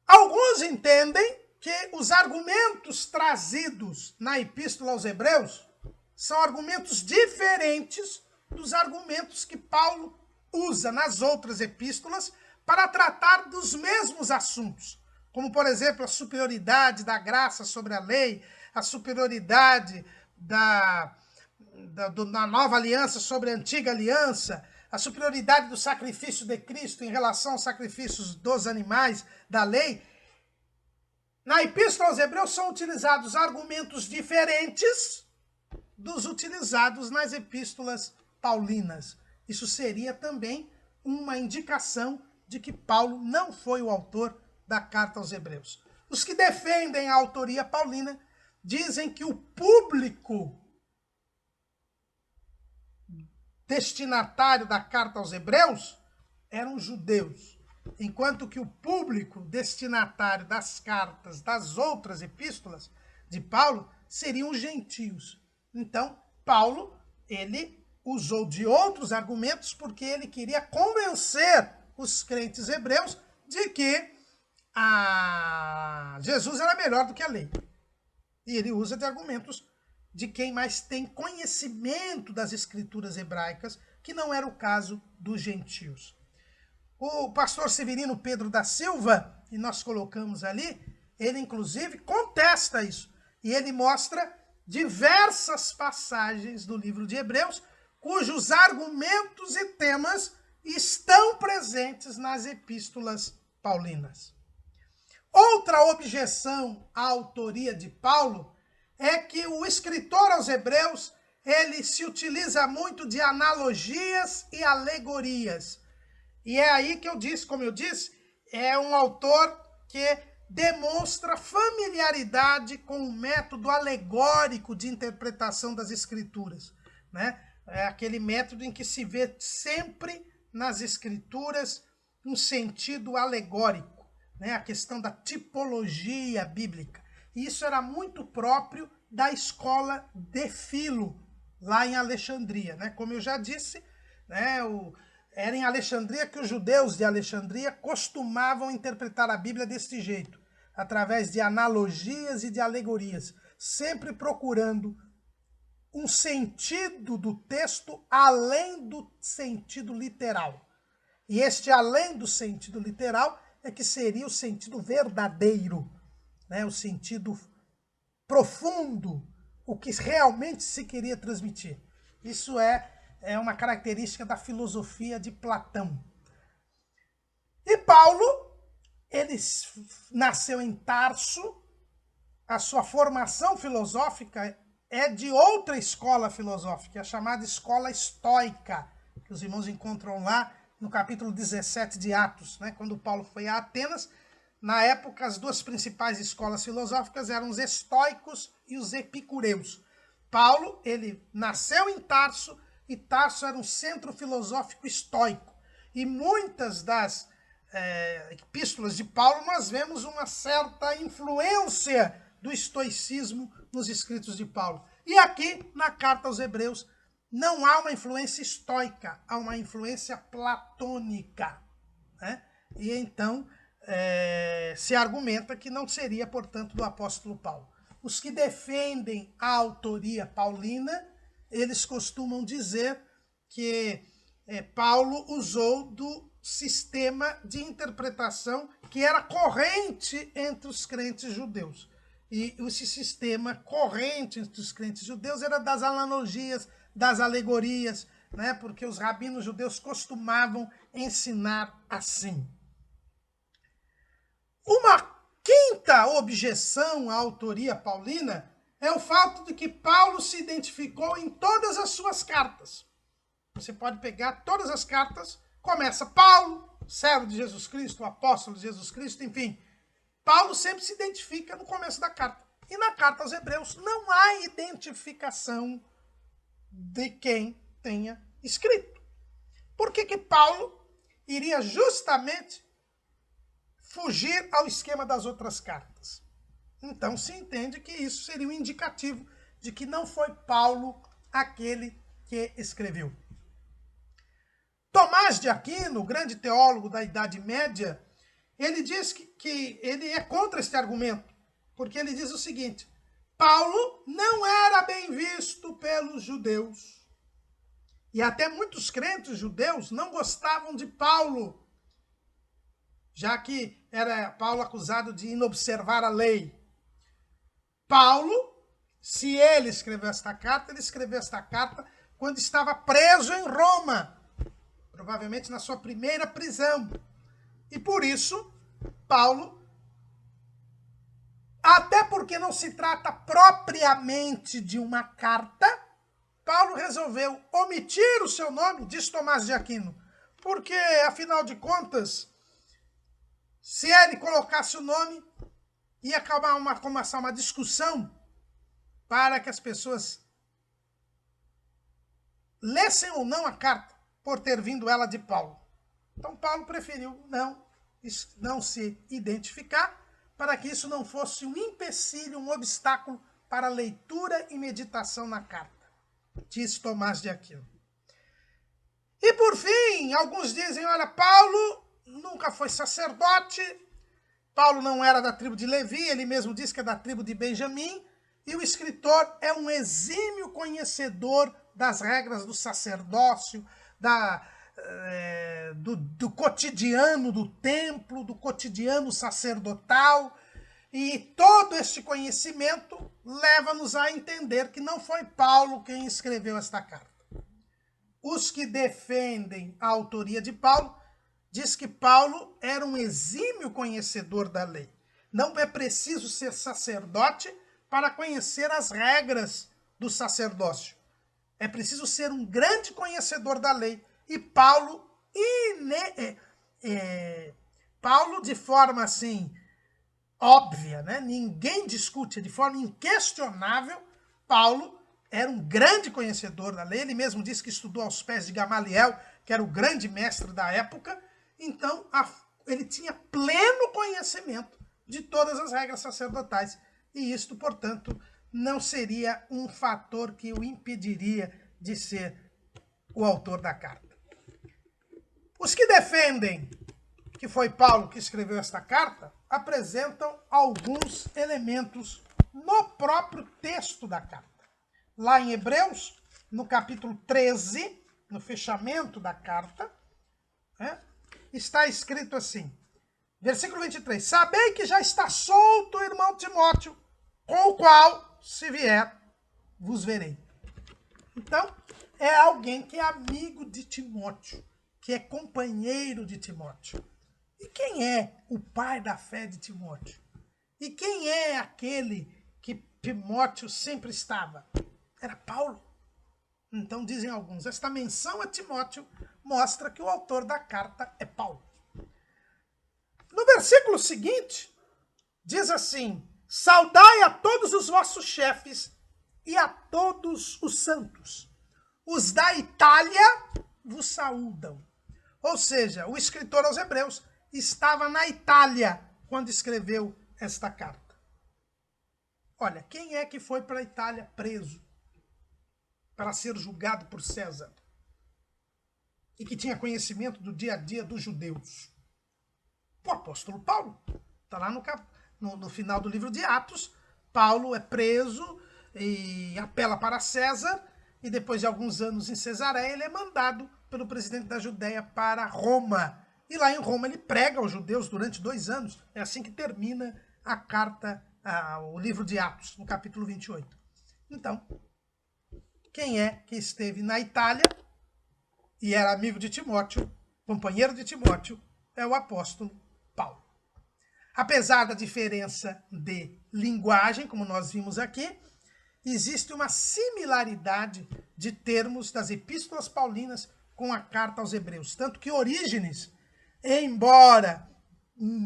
Alguns entendem que os argumentos trazidos na Epístola aos Hebreus são argumentos diferentes dos argumentos que Paulo usa nas outras epístolas para tratar dos mesmos assuntos, como, por exemplo, a superioridade da graça sobre a lei, a superioridade da nova aliança sobre a antiga aliança, a superioridade do sacrifício de Cristo em relação aos sacrifícios dos animais da lei. Na Epístola aos Hebreus são utilizados argumentos diferentes dos utilizados nas epístolas paulinas. Isso seria também uma indicação de que Paulo não foi o autor da carta aos Hebreus. Os que defendem a autoria paulina dizem que o público destinatário da carta aos Hebreus eram judeus, enquanto que o público destinatário das cartas das outras epístolas de Paulo seriam os gentios. Então, Paulo, ele usou de outros argumentos porque ele queria convencer os crentes hebreus de que Jesus era melhor do que a lei. E ele usa de argumentos de quem mais tem conhecimento das escrituras hebraicas, que não era o caso dos gentios. O pastor Severino Pedro da Silva, que nós colocamos ali, ele inclusive contesta isso. E ele mostra diversas passagens do livro de Hebreus, cujos argumentos e temas estão presentes nas epístolas paulinas. Outra objeção à autoria de Paulo é que o escritor aos Hebreus, ele se utiliza muito de analogias e alegorias. E é aí que eu disse, como eu disse, é um autor que demonstra familiaridade com o método alegórico de interpretação das escrituras, né? É aquele método em que se vê sempre nas escrituras um sentido alegórico, né? A questão da tipologia bíblica. Isso era muito próprio da escola de Filo, lá em Alexandria, né? Como eu já disse, né? Era em Alexandria que os judeus de Alexandria costumavam interpretar a Bíblia desse jeito, através de analogias e de alegorias, sempre procurando um sentido do texto além do sentido literal. E este além do sentido literal é que seria o sentido verdadeiro, né? O sentido profundo, o que realmente se queria transmitir. Isso é uma característica da filosofia de Platão. E Paulo, ele nasceu em Tarso, a sua formação filosófica é de outra escola filosófica, a chamada escola estoica, que os irmãos encontram lá no capítulo 17 de Atos, né? Quando Paulo foi a Atenas. Na época, as duas principais escolas filosóficas eram os estoicos e os epicureus. Paulo, ele nasceu em Tarso, e Tarso era um centro filosófico estoico. E muitas das epístolas de Paulo, nós vemos uma certa influência do estoicismo nos escritos de Paulo. E aqui, na carta aos Hebreus, não há uma influência estoica, há uma influência platônica, né? E então se argumenta que não seria, portanto, do apóstolo Paulo. Os que defendem a autoria paulina, eles costumam dizer que Paulo usou do sistema de interpretação que era corrente entre os crentes judeus. E esse sistema corrente entre os crentes judeus era das analogias, das alegorias, né? Porque os rabinos judeus costumavam ensinar assim. Uma quinta objeção à autoria paulina é o fato de que Paulo se identificou em todas as suas cartas. Você pode pegar todas as cartas, começa Paulo, servo de Jesus Cristo, apóstolo de Jesus Cristo, enfim. Paulo sempre se identifica no começo da carta. E na carta aos Hebreus não há identificação de quem tenha escrito. Por que Paulo iria justamente fugir ao esquema das outras cartas? Então se entende que isso seria um indicativo de que não foi Paulo aquele que escreveu. Tomás de Aquino, grande teólogo da Idade Média, ele diz que ele é contra este argumento, porque ele diz o seguinte: Paulo não era bem visto pelos judeus. E até muitos crentes judeus não gostavam de Paulo, já que era Paulo acusado de inobservar a lei. Paulo, se ele escreveu esta carta, ele escreveu esta carta quando estava preso em Roma, provavelmente na sua primeira prisão. E por isso, Paulo, até porque não se trata propriamente de uma carta, Paulo resolveu omitir o seu nome, diz Tomás de Aquino, porque, afinal de contas, se ele colocasse o nome, ia começar uma discussão para que as pessoas lessem ou não a carta, por ter vindo ela de Paulo. Então Paulo preferiu não se identificar, para que isso não fosse um empecilho, um obstáculo para a leitura e meditação na carta, diz Tomás de Aquino. E por fim, alguns dizem, olha, Paulo nunca foi sacerdote, Paulo não era da tribo de Levi, ele mesmo diz que é da tribo de Benjamim, e o escritor é um exímio conhecedor das regras do sacerdócio, do cotidiano do templo, do cotidiano sacerdotal, e todo este conhecimento leva-nos a entender que não foi Paulo quem escreveu esta carta. Os que defendem a autoria de Paulo diz que Paulo era um exímio conhecedor da lei. Não é preciso ser sacerdote para conhecer as regras do sacerdócio. É preciso ser um grande conhecedor da lei. E Paulo, de forma assim, óbvia, né? Ninguém discute, de forma inquestionável, Paulo era um grande conhecedor da lei. Ele mesmo disse que estudou aos pés de Gamaliel, que era o grande mestre da época. Então, ele tinha pleno conhecimento de todas as regras sacerdotais. E isto, portanto, não seria um fator que o impediria de ser o autor da carta. Os que defendem que foi Paulo que escreveu esta carta apresentam alguns elementos no próprio texto da carta. Lá em Hebreus, no capítulo 13, no fechamento da carta, está escrito assim, versículo 23, sabei que já está solto o irmão Timóteo, com o qual, se vier, vos verei. Então, é alguém que é amigo de Timóteo, que é companheiro de Timóteo. E quem é o pai da fé de Timóteo? E quem é aquele que Timóteo sempre estava? Era Paulo. Então, dizem alguns, esta menção a Timóteo mostra que o autor da carta é Paulo. No versículo seguinte, diz assim, saudai a todos os vossos chefes e a todos os santos. Os da Itália vos saúdam. Ou seja, o escritor aos Hebreus estava na Itália quando escreveu esta carta. Olha, quem é que foi para a Itália preso para ser julgado por César e que tinha conhecimento do dia a dia dos judeus? O apóstolo Paulo. Está lá no final do livro de Atos. Paulo é preso e apela para César, e depois de alguns anos em Cesareia, ele é mandado pelo presidente da Judéia para Roma. E lá em Roma ele prega aos judeus durante 2 anos. É assim que termina a carta, o livro de Atos, no capítulo 28. Então, quem é que esteve na Itália e era amigo de Timóteo, companheiro de Timóteo, é o apóstolo Paulo. Apesar da diferença de linguagem, como nós vimos aqui, existe uma similaridade de termos das epístolas paulinas com a carta aos Hebreus. Tanto que Orígenes, embora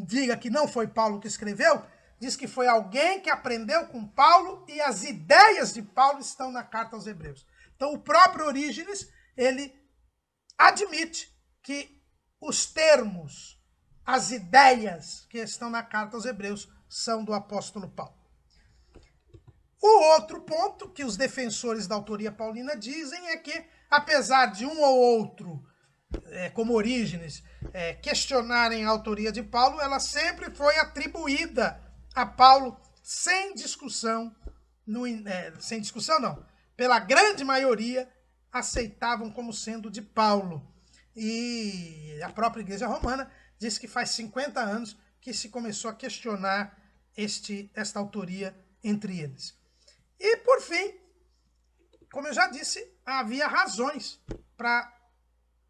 diga que não foi Paulo que escreveu, diz que foi alguém que aprendeu com Paulo e as ideias de Paulo estão na carta aos Hebreus. Então o próprio Orígenes, ele admite que os termos, as ideias que estão na carta aos Hebreus são do apóstolo Paulo. O outro ponto que os defensores da autoria paulina dizem é que, apesar de um ou outro, como Orígenes, questionarem a autoria de Paulo, ela sempre foi atribuída a Paulo sem discussão. Sem discussão não, pela grande maioria aceitavam como sendo de Paulo. E a própria Igreja Romana diz que faz 50 anos que se começou a questionar esta autoria entre eles. E, por fim, como eu já disse, havia razões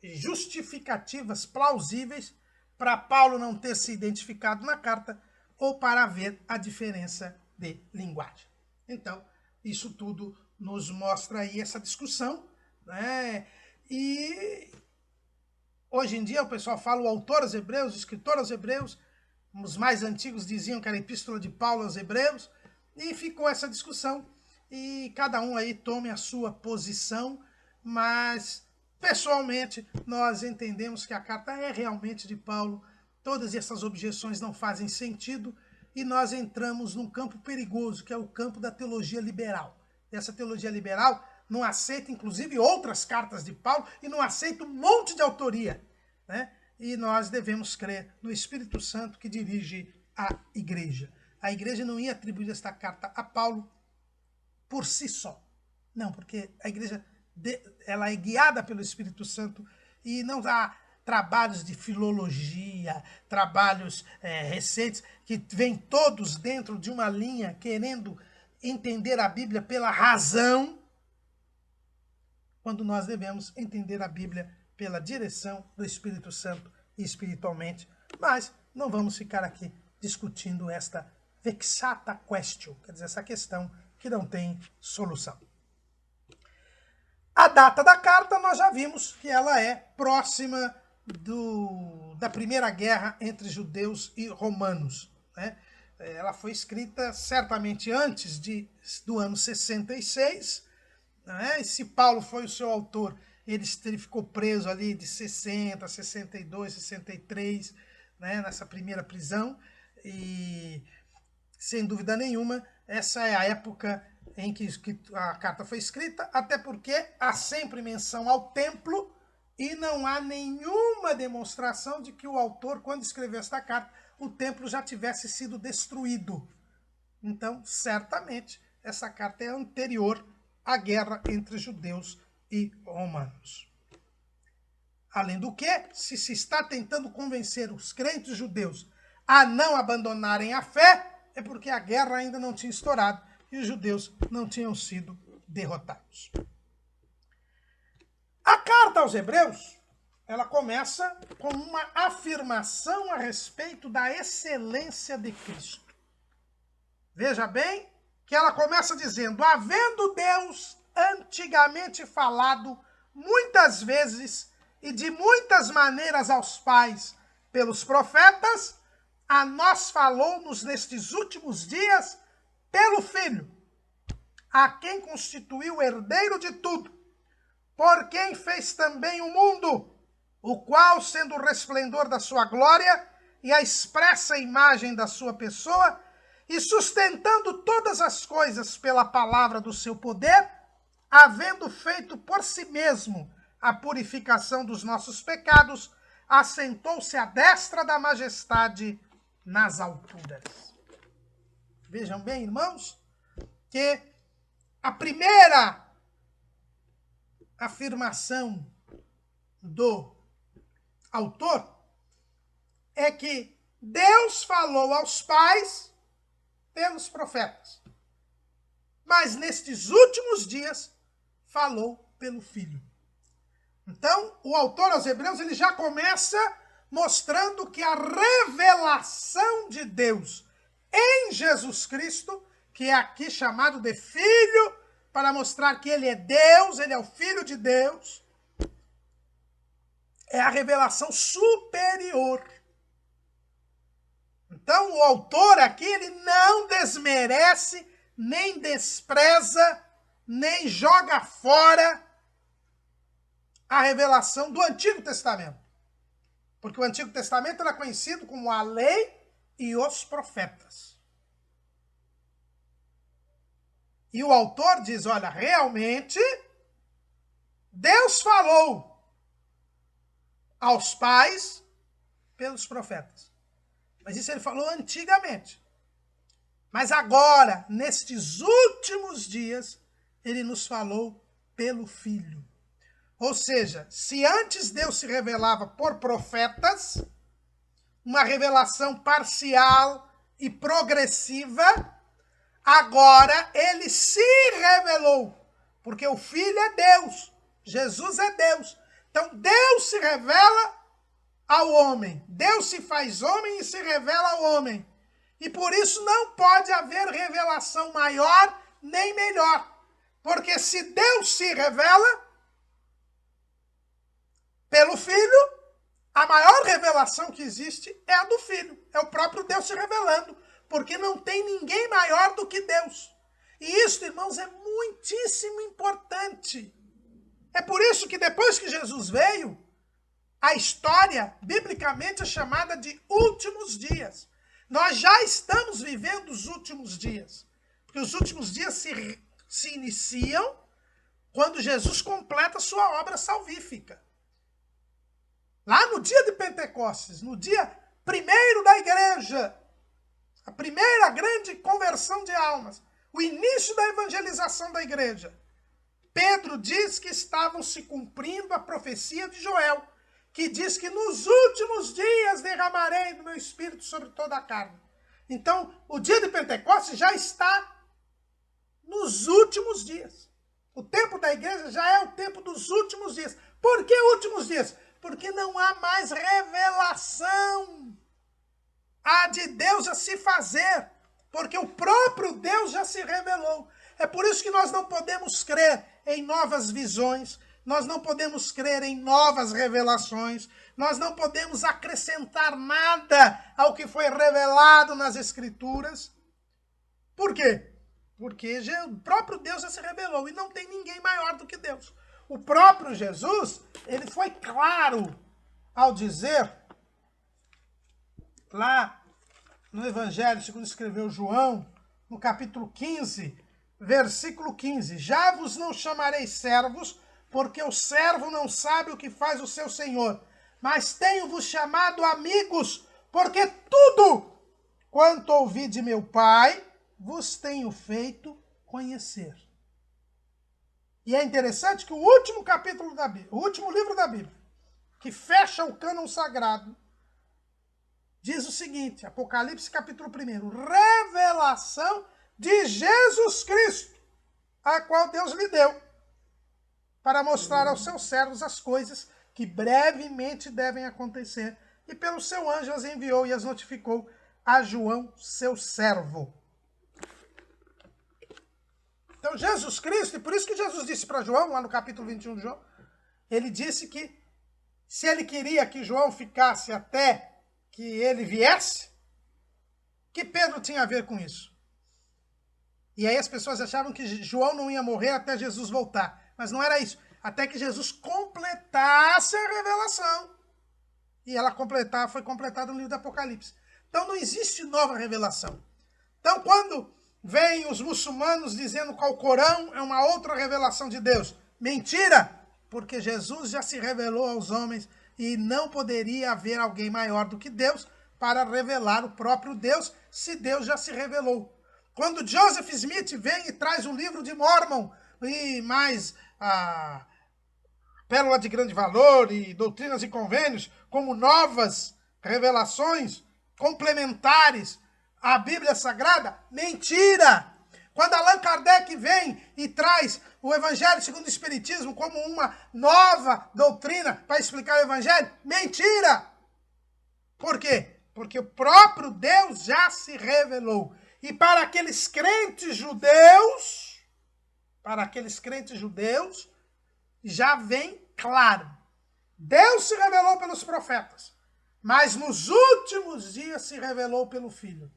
justificativas plausíveis para Paulo não ter se identificado na carta ou para haver a diferença de linguagem. Então, isso tudo nos mostra aí essa discussão, né? E hoje em dia o pessoal fala o autor aos Hebreus, o escritor aos Hebreus. Os mais antigos diziam que era a epístola de Paulo aos Hebreus, e ficou essa discussão, e cada um aí tome a sua posição, mas pessoalmente nós entendemos que a carta é realmente de Paulo, todas essas objeções não fazem sentido, e nós entramos num campo perigoso, que é o campo da teologia liberal. Essa teologia liberal não aceita, inclusive, outras cartas de Paulo, e não aceita um monte de autoria, né? E nós devemos crer no Espírito Santo que dirige a igreja. A igreja não ia atribuir esta carta a Paulo por si só. Não, porque a igreja ela é guiada pelo Espírito Santo e não há trabalhos de filologia, trabalhos recentes, que vêm todos dentro de uma linha, querendo entender a Bíblia pela razão, quando nós devemos entender a Bíblia pela direção do Espírito Santo e espiritualmente. Mas não vamos ficar aqui discutindo esta vexata question, quer dizer, essa questão que não tem solução. A data da carta nós já vimos que ela é próxima da Primeira Guerra entre judeus e romanos, né? Ela foi escrita certamente antes do ano 66, né? E se Paulo foi o seu autor, ele ficou preso ali de 60, 62, 63, né, nessa primeira prisão, e sem dúvida nenhuma, essa é a época em que a carta foi escrita, até porque há sempre menção ao templo e não há nenhuma demonstração de que o autor, quando escreveu esta carta, o templo já tivesse sido destruído. Então, certamente, essa carta é anterior à guerra entre judeus e romanos. Além do que, se está tentando convencer os crentes judeus a não abandonarem a fé, é porque a guerra ainda não tinha estourado e os judeus não tinham sido derrotados. A carta aos Hebreus, ela começa com uma afirmação a respeito da excelência de Cristo. Veja bem que ela começa dizendo: havendo Deus antigamente falado muitas vezes e de muitas maneiras aos pais pelos profetas, a nós falou-nos nestes últimos dias pelo Filho, a quem constituiu o herdeiro de tudo, por quem fez também o mundo, o qual, sendo o resplendor da sua glória e a expressa imagem da sua pessoa, e sustentando todas as coisas pela palavra do seu poder, havendo feito por si mesmo a purificação dos nossos pecados, assentou-se à destra da majestade nas alturas. Vejam bem, irmãos, que a primeira afirmação do autor é que Deus falou aos pais pelos profetas, mas nestes últimos dias falou pelo Filho. Então, o autor aos Hebreus ele já começa mostrando que a revelação de Deus em Jesus Cristo, que é aqui chamado de Filho, para mostrar que ele é Deus, ele é o Filho de Deus, é a revelação superior. Então, o autor aqui, ele não desmerece, nem despreza, nem joga fora a revelação do Antigo Testamento. Porque o Antigo Testamento era conhecido como a lei e os profetas. E o autor diz, olha, realmente, Deus falou aos pais pelos profetas. Mas isso ele falou antigamente. Mas agora, nestes últimos dias, ele nos falou pelo Filho. Ou seja, se antes Deus se revelava por profetas, uma revelação parcial e progressiva, agora ele se revelou, porque o Filho é Deus, Jesus é Deus. Então Deus se revela ao homem, Deus se faz homem e se revela ao homem. E por isso não pode haver revelação maior nem melhor, porque se Deus se revela pelo Filho, a maior revelação que existe é a do Filho. É o próprio Deus se revelando, porque não tem ninguém maior do que Deus. E isso, irmãos, é muitíssimo importante. É por isso que depois que Jesus veio, a história, biblicamente, é chamada de últimos dias. Nós já estamos vivendo os últimos dias. Porque os últimos dias se iniciam quando Jesus completa sua obra salvífica. Lá no dia de Pentecostes, no dia primeiro da igreja, a primeira grande conversão de almas, o início da evangelização da igreja, Pedro diz que estavam se cumprindo a profecia de Joel, que diz que nos últimos dias derramarei do meu espírito sobre toda a carne. Então, o dia de Pentecostes já está nos últimos dias. O tempo da igreja já é o tempo dos últimos dias. Por que últimos dias? Porque não há mais revelação de Deus a se fazer, porque o próprio Deus já se revelou. É por isso que nós não podemos crer em novas visões, nós não podemos crer em novas revelações, nós não podemos acrescentar nada ao que foi revelado nas Escrituras. Por quê? Porque o próprio Deus já se revelou e não tem ninguém maior do que Deus. O próprio Jesus, ele foi claro ao dizer, lá no Evangelho, segundo escreveu João, no capítulo 15, versículo 15, já vos não chamarei servos, porque o servo não sabe o que faz o seu senhor, mas tenho-vos chamado amigos, porque tudo quanto ouvi de meu Pai, vos tenho feito conhecer. E é interessante que o último capítulo da Bíblia, o último livro da Bíblia, que fecha o cânon sagrado, diz o seguinte, Apocalipse capítulo 1, revelação de Jesus Cristo, a qual Deus lhe deu, para mostrar aos seus servos as coisas que brevemente devem acontecer, e pelo seu anjo as enviou e as notificou a João, seu servo. Então Jesus Cristo, e por isso que Jesus disse para João, lá no capítulo 21 de João, ele disse que se ele queria que João ficasse até que ele viesse, que Pedro tinha a ver com isso? E aí as pessoas achavam que João não ia morrer até Jesus voltar. Mas não era isso. Até que Jesus completasse a revelação. E ela foi completada no livro do Apocalipse. Então não existe nova revelação. Então quando vêm os muçulmanos dizendo que o Corão é uma outra revelação de Deus, mentira! Porque Jesus já se revelou aos homens e não poderia haver alguém maior do que Deus para revelar o próprio Deus, se Deus já se revelou. Quando Joseph Smith vem e traz um livro de Mormon e mais a Pérola de Grande Valor e Doutrinas e Convênios como novas revelações complementares à Bíblia Sagrada, mentira! Quando Allan Kardec vem e traz o Evangelho segundo o Espiritismo como uma nova doutrina para explicar o Evangelho, mentira! Por quê? Porque o próprio Deus já se revelou. E para aqueles crentes judeus, já vem claro. Deus se revelou pelos profetas, mas nos últimos dias se revelou pelo Filho.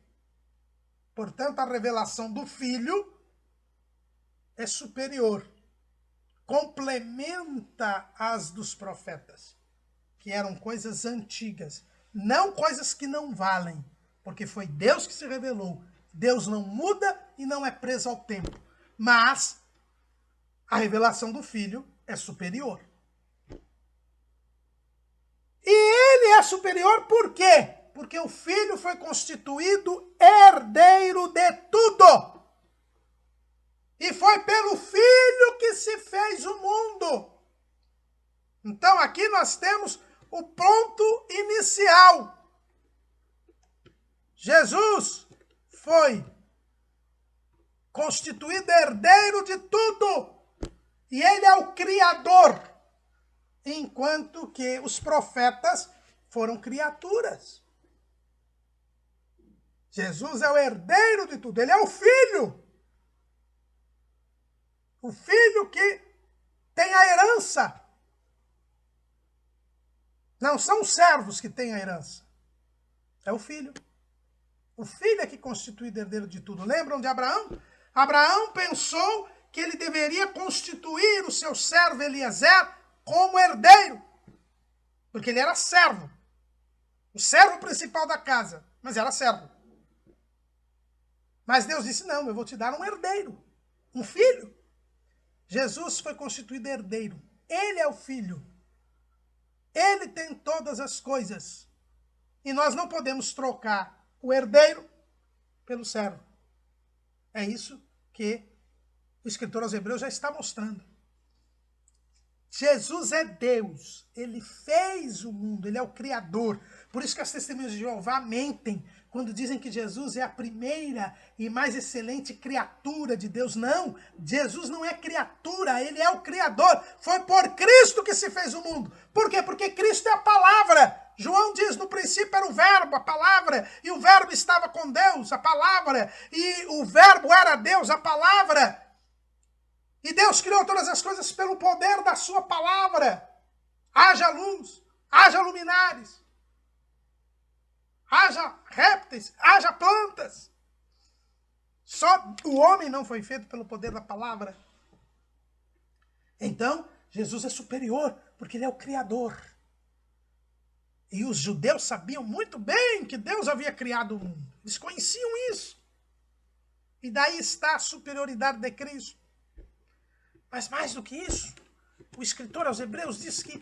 Portanto, a revelação do Filho é superior. Complementa as dos profetas, que eram coisas antigas. Não coisas que não valem, porque foi Deus que se revelou. Deus não muda e não é preso ao tempo. Mas a revelação do Filho é superior. E ele é superior por quê? Porque o Filho foi constituído herdeiro de tudo. E foi pelo Filho que se fez o mundo. Então aqui nós temos o ponto inicial. Jesus foi constituído herdeiro de tudo. E ele é o Criador. Enquanto que os profetas foram criaturas. Jesus é o herdeiro de tudo. Ele é o Filho. O Filho que tem a herança. Não são os servos que têm a herança. É o Filho. O Filho é que constitui o herdeiro de tudo. Lembram de Abraão? Abraão pensou que ele deveria constituir o seu servo Eliezer como herdeiro. Porque ele era servo. O servo principal da casa. Mas era servo. Mas Deus disse, não, eu vou te dar um herdeiro. Um filho. Jesus foi constituído herdeiro. Ele é o Filho. Ele tem todas as coisas. E nós não podemos trocar o herdeiro pelo servo. É isso que o escritor aos Hebreus já está mostrando. Jesus é Deus. Ele fez o mundo. Ele é o Criador. Por isso que as testemunhas de Jeová mentem quando dizem que Jesus é a primeira e mais excelente criatura de Deus. Não, Jesus não é criatura, ele é o Criador. Foi por Cristo que se fez o mundo. Por quê? Porque Cristo é a palavra. João diz, no princípio era o verbo, a palavra, e o verbo estava com Deus, a palavra, e o verbo era Deus, a palavra. E Deus criou todas as coisas pelo poder da sua palavra. Haja luz, haja luminares. Haja répteis, haja plantas. Só o homem não foi feito pelo poder da palavra. Então, Jesus é superior, porque ele é o Criador. E os judeus sabiam muito bem que Deus havia criado o mundo. Eles conheciam isso. E daí está a superioridade de Cristo. Mas mais do que isso, o escritor aos Hebreus diz que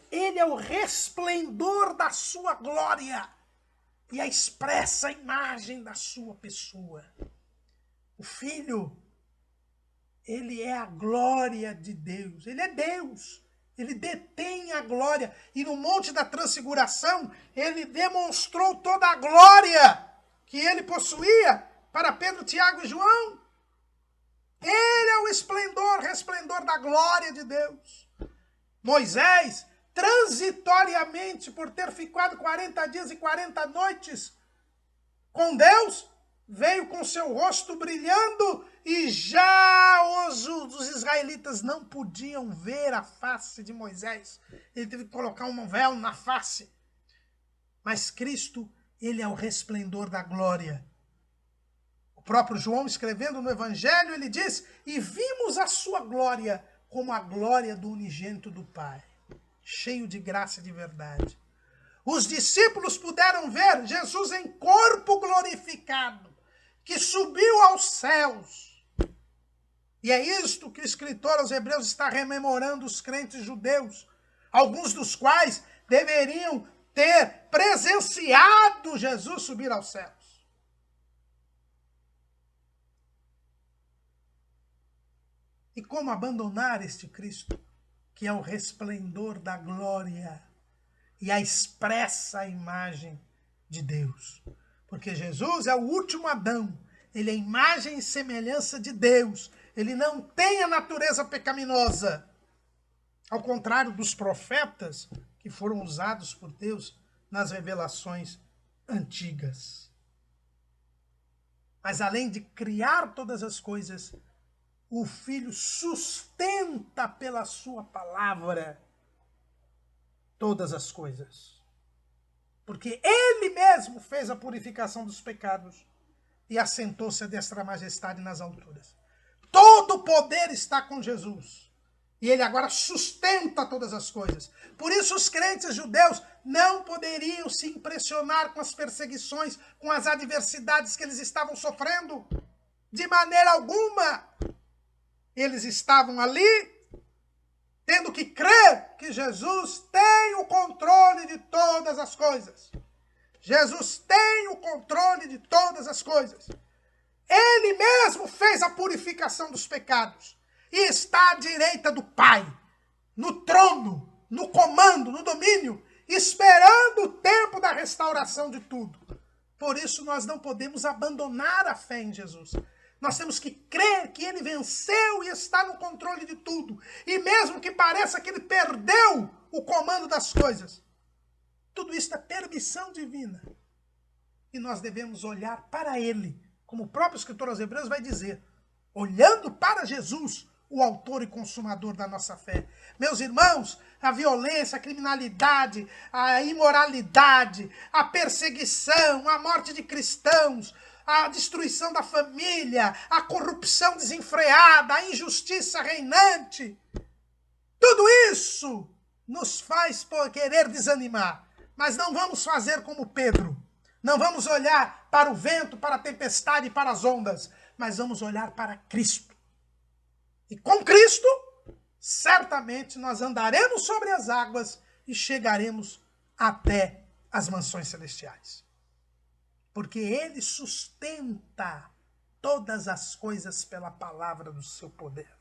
ele é o resplendor da sua glória. E a expressa imagem da sua pessoa. O Filho, ele é a glória de Deus. Ele é Deus. Ele detém a glória. E no Monte da Transfiguração, ele demonstrou toda a glória que ele possuía para Pedro, Tiago e João. Ele é o resplendor da glória de Deus. Moisés, transitoriamente, por ter ficado 40 dias e 40 noites com Deus, veio com seu rosto brilhando e já os israelitas não podiam ver a face de Moisés. Ele teve que colocar um véu na face. Mas Cristo, ele é o resplendor da glória. O próprio João, escrevendo no Evangelho, ele diz, e vimos a sua glória como a glória do unigênito do Pai, cheio de graça e de verdade. Os discípulos puderam ver Jesus em corpo glorificado, que subiu aos céus. E é isto que o escritor aos Hebreus está rememorando os crentes judeus, alguns dos quais deveriam ter presenciado Jesus subir aos céus. E como abandonar este Cristo, que é o resplendor da glória e a expressa imagem de Deus? Porque Jesus é o último Adão, ele é imagem e semelhança de Deus, ele não tem a natureza pecaminosa, ao contrário dos profetas que foram usados por Deus nas revelações antigas. Mas além de criar todas as coisas, o Filho sustenta pela sua palavra todas as coisas. Porque ele mesmo fez a purificação dos pecados e assentou-se à destra da majestade nas alturas. Todo o poder está com Jesus. E ele agora sustenta todas as coisas. Por isso os crentes judeus não poderiam se impressionar com as perseguições, com as adversidades que eles estavam sofrendo. De maneira alguma. Eles estavam ali tendo que crer que Jesus tem o controle de todas as coisas. Jesus tem o controle de todas as coisas. Ele mesmo fez a purificação dos pecados e está à direita do Pai, no trono, no comando, no domínio, esperando o tempo da restauração de tudo. Por isso nós não podemos abandonar a fé em Jesus. Nós temos que crer que ele venceu e está no controle de tudo. E mesmo que pareça que ele perdeu o comando das coisas, tudo isso é permissão divina. E nós devemos olhar para ele, como o próprio escritor aos Hebreus vai dizer, olhando para Jesus, o autor e consumador da nossa fé. Meus irmãos, a violência, a criminalidade, a imoralidade, a perseguição, a morte de cristãos, a destruição da família, a corrupção desenfreada, a injustiça reinante. Tudo isso nos faz querer desanimar. Mas não vamos fazer como Pedro. Não vamos olhar para o vento, para a tempestade e para as ondas. Mas vamos olhar para Cristo. E com Cristo, certamente nós andaremos sobre as águas e chegaremos até as mansões celestiais. Porque ele sustenta todas as coisas pela palavra do seu poder.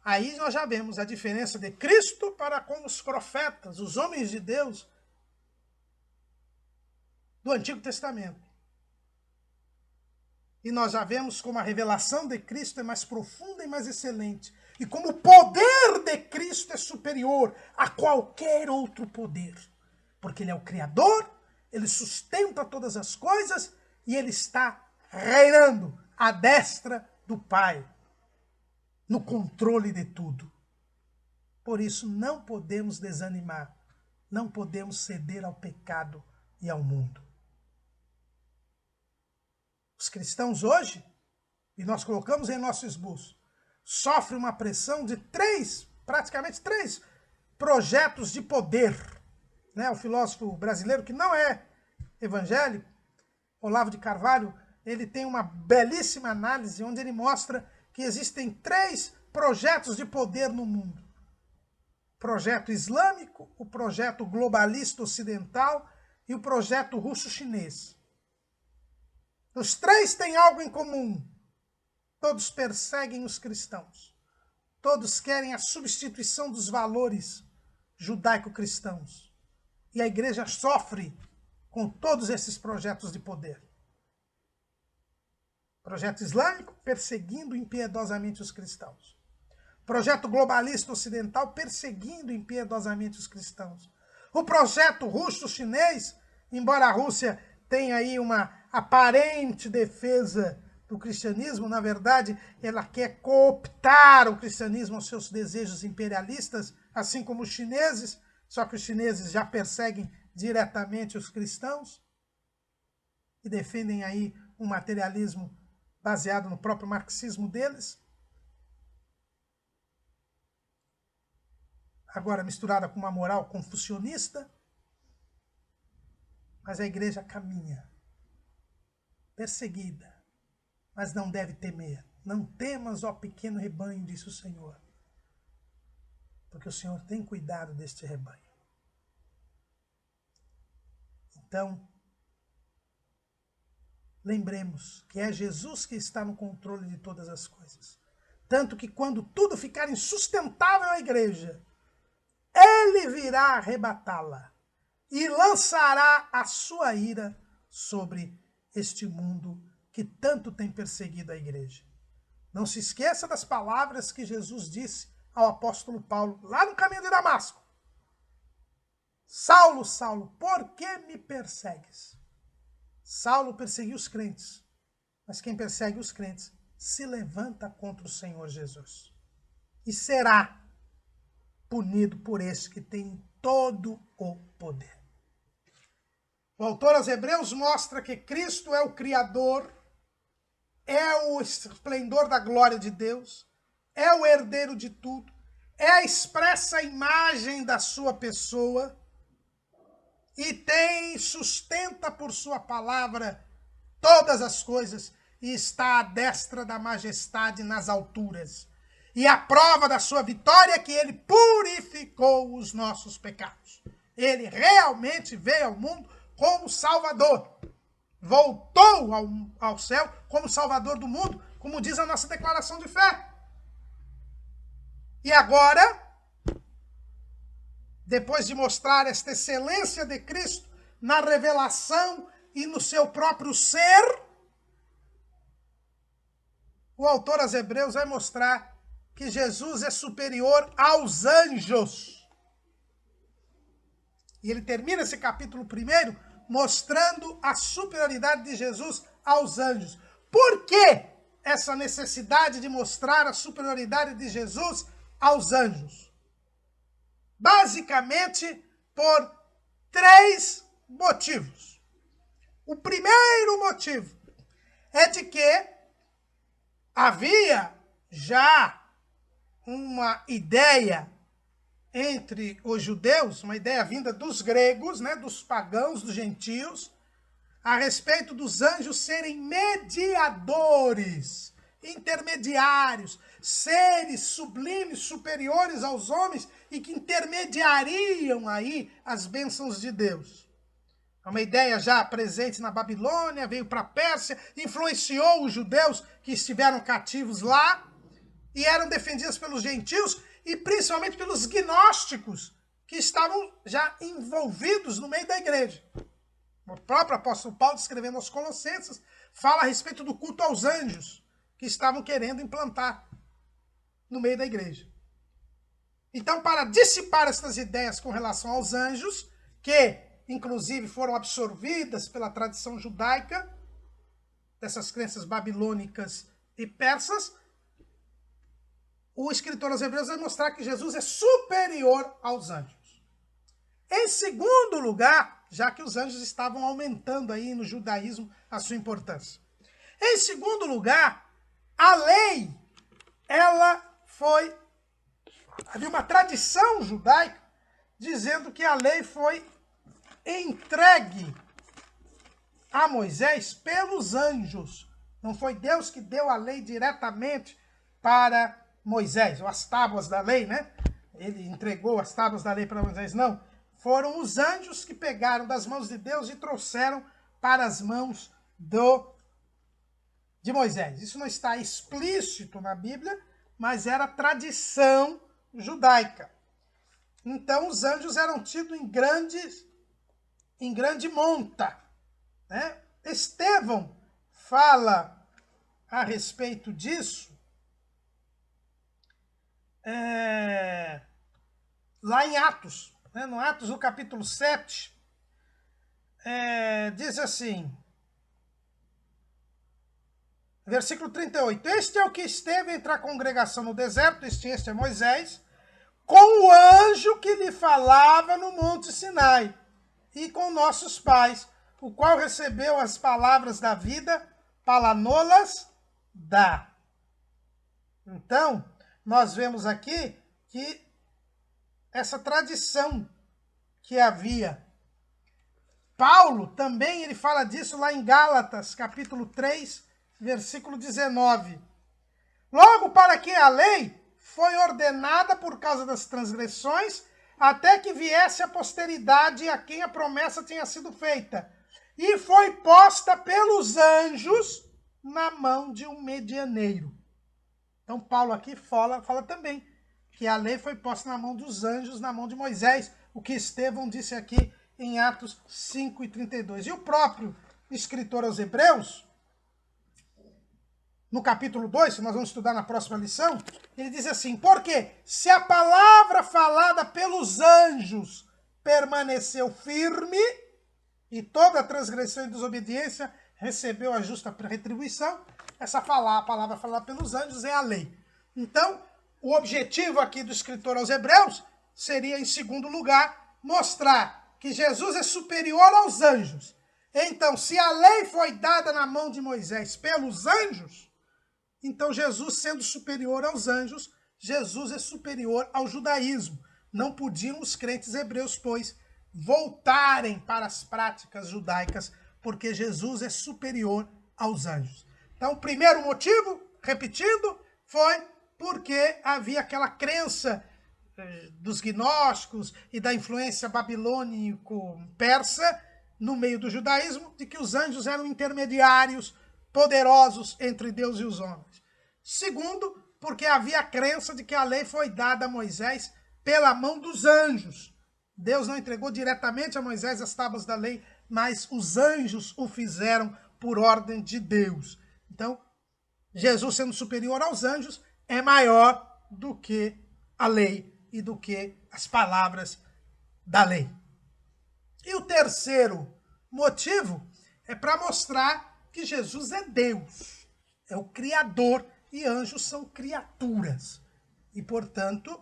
Aí nós já vemos a diferença de Cristo para com os profetas, os homens de Deus do Antigo Testamento. E nós já vemos como a revelação de Cristo é mais profunda e mais excelente. E como o poder de Cristo é superior a qualquer outro poder. Porque ele é o Criador, ele sustenta todas as coisas e ele está reinando à destra do Pai, no controle de tudo. Por isso não podemos desanimar, não podemos ceder ao pecado e ao mundo. Os cristãos hoje, e nós colocamos em nosso esboço, sofrem uma pressão de praticamente três projetos de poder. O filósofo brasileiro, que não é evangélico, Olavo de Carvalho, ele tem uma belíssima análise onde ele mostra que existem 3 projetos de poder no mundo. O projeto islâmico, o projeto globalista ocidental e o projeto russo-chinês. Os 3 têm algo em comum. Todos perseguem os cristãos. Todos querem a substituição dos valores judaico-cristãos. E a igreja sofre com todos esses projetos de poder. Projeto islâmico, perseguindo impiedosamente os cristãos. Projeto globalista ocidental, perseguindo impiedosamente os cristãos. O projeto russo-chinês, embora a Rússia tenha aí uma aparente defesa do cristianismo, na verdade, ela quer cooptar o cristianismo aos seus desejos imperialistas, assim como os chineses, só que os chineses já perseguem diretamente os cristãos e defendem aí um materialismo baseado no próprio marxismo deles. agora misturada com uma moral confucionista, mas a igreja caminha, perseguida, mas não deve temer. Não temas, ó pequeno rebanho, disse o Senhor, porque o Senhor tem cuidado deste rebanho. Então, lembremos que é Jesus que está no controle de todas as coisas. Tanto que quando tudo ficar insustentável à igreja, ele virá arrebatá-la e lançará a sua ira sobre este mundo que tanto tem perseguido a igreja. Não se esqueça das palavras que Jesus disse ao apóstolo Paulo, lá no caminho de Damasco. Saulo, Saulo, por que me persegues? Saulo perseguiu os crentes, mas quem persegue os crentes se levanta contra o Senhor Jesus. E será punido por esse que tem todo o poder. O autor aos Hebreus mostra que Cristo é o Criador, é o esplendor da glória de Deus, é o herdeiro de tudo, é a expressa imagem da sua pessoa e sustenta por sua palavra todas as coisas e está à destra da majestade nas alturas. E a prova da sua vitória é que ele purificou os nossos pecados. Ele realmente veio ao mundo como Salvador. Voltou ao céu como Salvador do mundo, como diz a nossa declaração de fé. E agora, depois de mostrar esta excelência de Cristo na revelação e no seu próprio ser, o autor aos Hebreus vai mostrar que Jesus é superior aos anjos. E ele termina esse capítulo 1 mostrando a superioridade de Jesus aos anjos. Por que essa necessidade de mostrar a superioridade de Jesus aos anjos? Basicamente por 3 motivos. O primeiro motivo é de que havia já uma ideia entre os judeus, uma ideia vinda dos gregos, né, dos pagãos, dos gentios, a respeito dos anjos serem mediadores, intermediários, seres sublimes, superiores aos homens e que intermediariam aí as bênçãos de Deus. É uma ideia já presente na Babilônia, veio para a Pérsia, influenciou os judeus que estiveram cativos lá e eram defendidos pelos gentios e principalmente pelos gnósticos que estavam já envolvidos no meio da igreja. O próprio apóstolo Paulo, escrevendo aos Colossenses, fala a respeito do culto aos anjos que estavam querendo implantar no meio da igreja. Então, para dissipar essas ideias com relação aos anjos, que inclusive foram absorvidas pela tradição judaica, dessas crenças babilônicas e persas, o escritor aos Hebreus vai mostrar que Jesus é superior aos anjos. Em segundo lugar, já que os anjos estavam aumentando aí no judaísmo a sua importância. Em segundo lugar, a lei, havia uma tradição judaica dizendo que a lei foi entregue a Moisés pelos anjos. Não foi Deus que deu a lei diretamente para Moisés, ou as tábuas da lei, né? Ele entregou as tábuas da lei para Moisés, não. Foram os anjos que pegaram das mãos de Deus e trouxeram para as mãos de Moisés. Isso não está explícito na Bíblia, mas era tradição judaica. Então os anjos eram tidos em grande monta, né? Estevão fala a respeito disso lá em Atos, né? No Atos, no capítulo 7, diz assim, versículo 38, este é o que esteve entre a congregação no deserto, este é Moisés, com o anjo que lhe falava no monte Sinai, e com nossos pais, o qual recebeu as palavras da vida para nolas dar. Então, nós vemos aqui que essa tradição que havia. Paulo também ele fala disso lá em Gálatas, capítulo 3, versículo 19. Logo, para que a lei foi ordenada por causa das transgressões, até que viesse a posteridade a quem a promessa tinha sido feita, e foi posta pelos anjos na mão de um medianeiro. Então Paulo aqui fala também que a lei foi posta na mão dos anjos, na mão de Moisés, o que Estevão disse aqui em Atos 5:32. E o próprio escritor aos Hebreus, no capítulo 2, que nós vamos estudar na próxima lição, ele diz assim: porque se a palavra falada pelos anjos permaneceu firme, e toda transgressão e desobediência recebeu a justa retribuição, essa palavra falada pelos anjos é a lei. Então, o objetivo aqui do escritor aos Hebreus seria, em segundo lugar, mostrar que Jesus é superior aos anjos. Então, se a lei foi dada na mão de Moisés pelos anjos, então Jesus, sendo superior aos anjos, Jesus é superior ao judaísmo. Não podiam os crentes hebreus, pois, voltarem para as práticas judaicas, porque Jesus é superior aos anjos. Então, o primeiro motivo, repetindo, foi porque havia aquela crença dos gnósticos e da influência babilônico-persa no meio do judaísmo, de que os anjos eram intermediários poderosos entre Deus e os homens. Segundo, porque havia a crença de que a lei foi dada a Moisés pela mão dos anjos. Deus não entregou diretamente a Moisés as tábuas da lei, mas os anjos o fizeram por ordem de Deus. Então, Jesus, sendo superior aos anjos, é maior do que a lei e do que as palavras da lei. E o terceiro motivo é para mostrar que Jesus é Deus, é o Criador, e anjos são criaturas. E, portanto,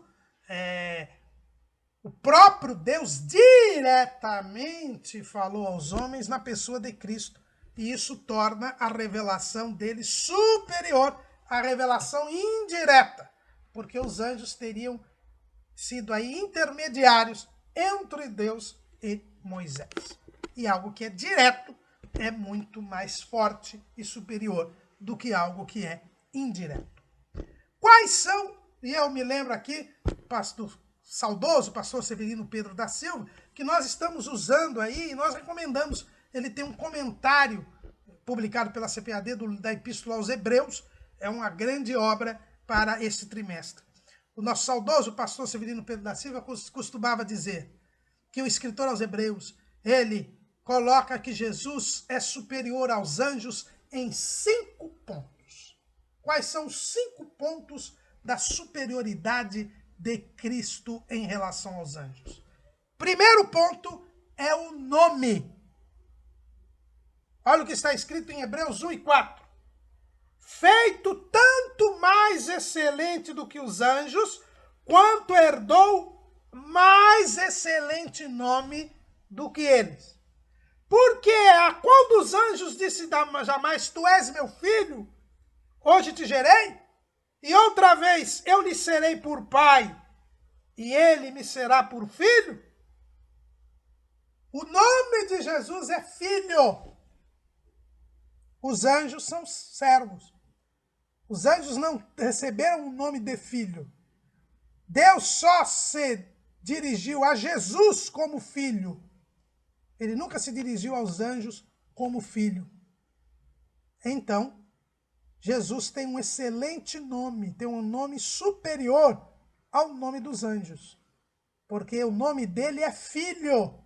o próprio Deus diretamente falou aos homens na pessoa de Cristo. E isso torna a revelação dele superior à revelação indireta, porque os anjos teriam sido aí intermediários entre Deus e Moisés. E algo que é direto é muito mais forte e superior do que algo que é indireto. Quais são, e eu me lembro aqui, saudoso pastor Severino Pedro da Silva, que nós estamos usando aí, e nós recomendamos, ele tem um comentário publicado pela CPAD da Epístola aos Hebreus, é uma grande obra para esse trimestre. O nosso saudoso pastor Severino Pedro da Silva costumava dizer que o escritor aos Hebreus, ele coloca que Jesus é superior aos anjos em 5 pontos. Quais são os 5 pontos da superioridade de Cristo em relação aos anjos? Primeiro ponto é o nome. Olha o que está escrito em Hebreus 1:4. Feito tanto mais excelente do que os anjos, quanto herdou mais excelente nome do que eles. Porque a qual dos anjos disse jamais, tu és meu filho, hoje te gerei? E outra vez, eu lhe serei por pai, e ele me será por filho? O nome de Jesus é filho. Os anjos são servos. Os anjos não receberam o nome de filho. Deus só se dirigiu a Jesus como filho. Ele nunca se dirigiu aos anjos como filho. Então, Jesus tem um excelente nome, tem um nome superior ao nome dos anjos. Porque o nome dele é filho.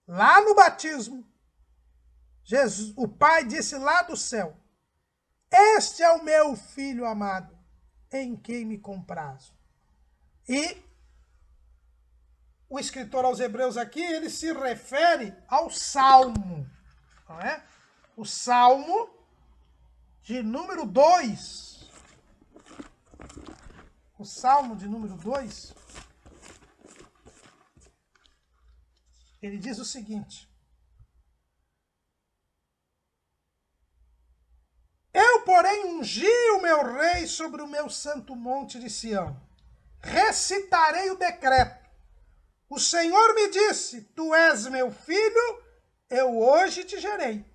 Lá no batismo, Jesus, o Pai disse lá do céu: este é o meu filho amado, em quem me comprazo. E o escritor aos Hebreus aqui, ele se refere ao Salmo, não é? O Salmo de número 2. O Salmo de número 2, ele diz o seguinte: eu, porém, ungi o meu rei sobre o meu santo monte de Sião. recitarei o decreto. O Senhor me disse, tu és meu filho, eu hoje te gerei.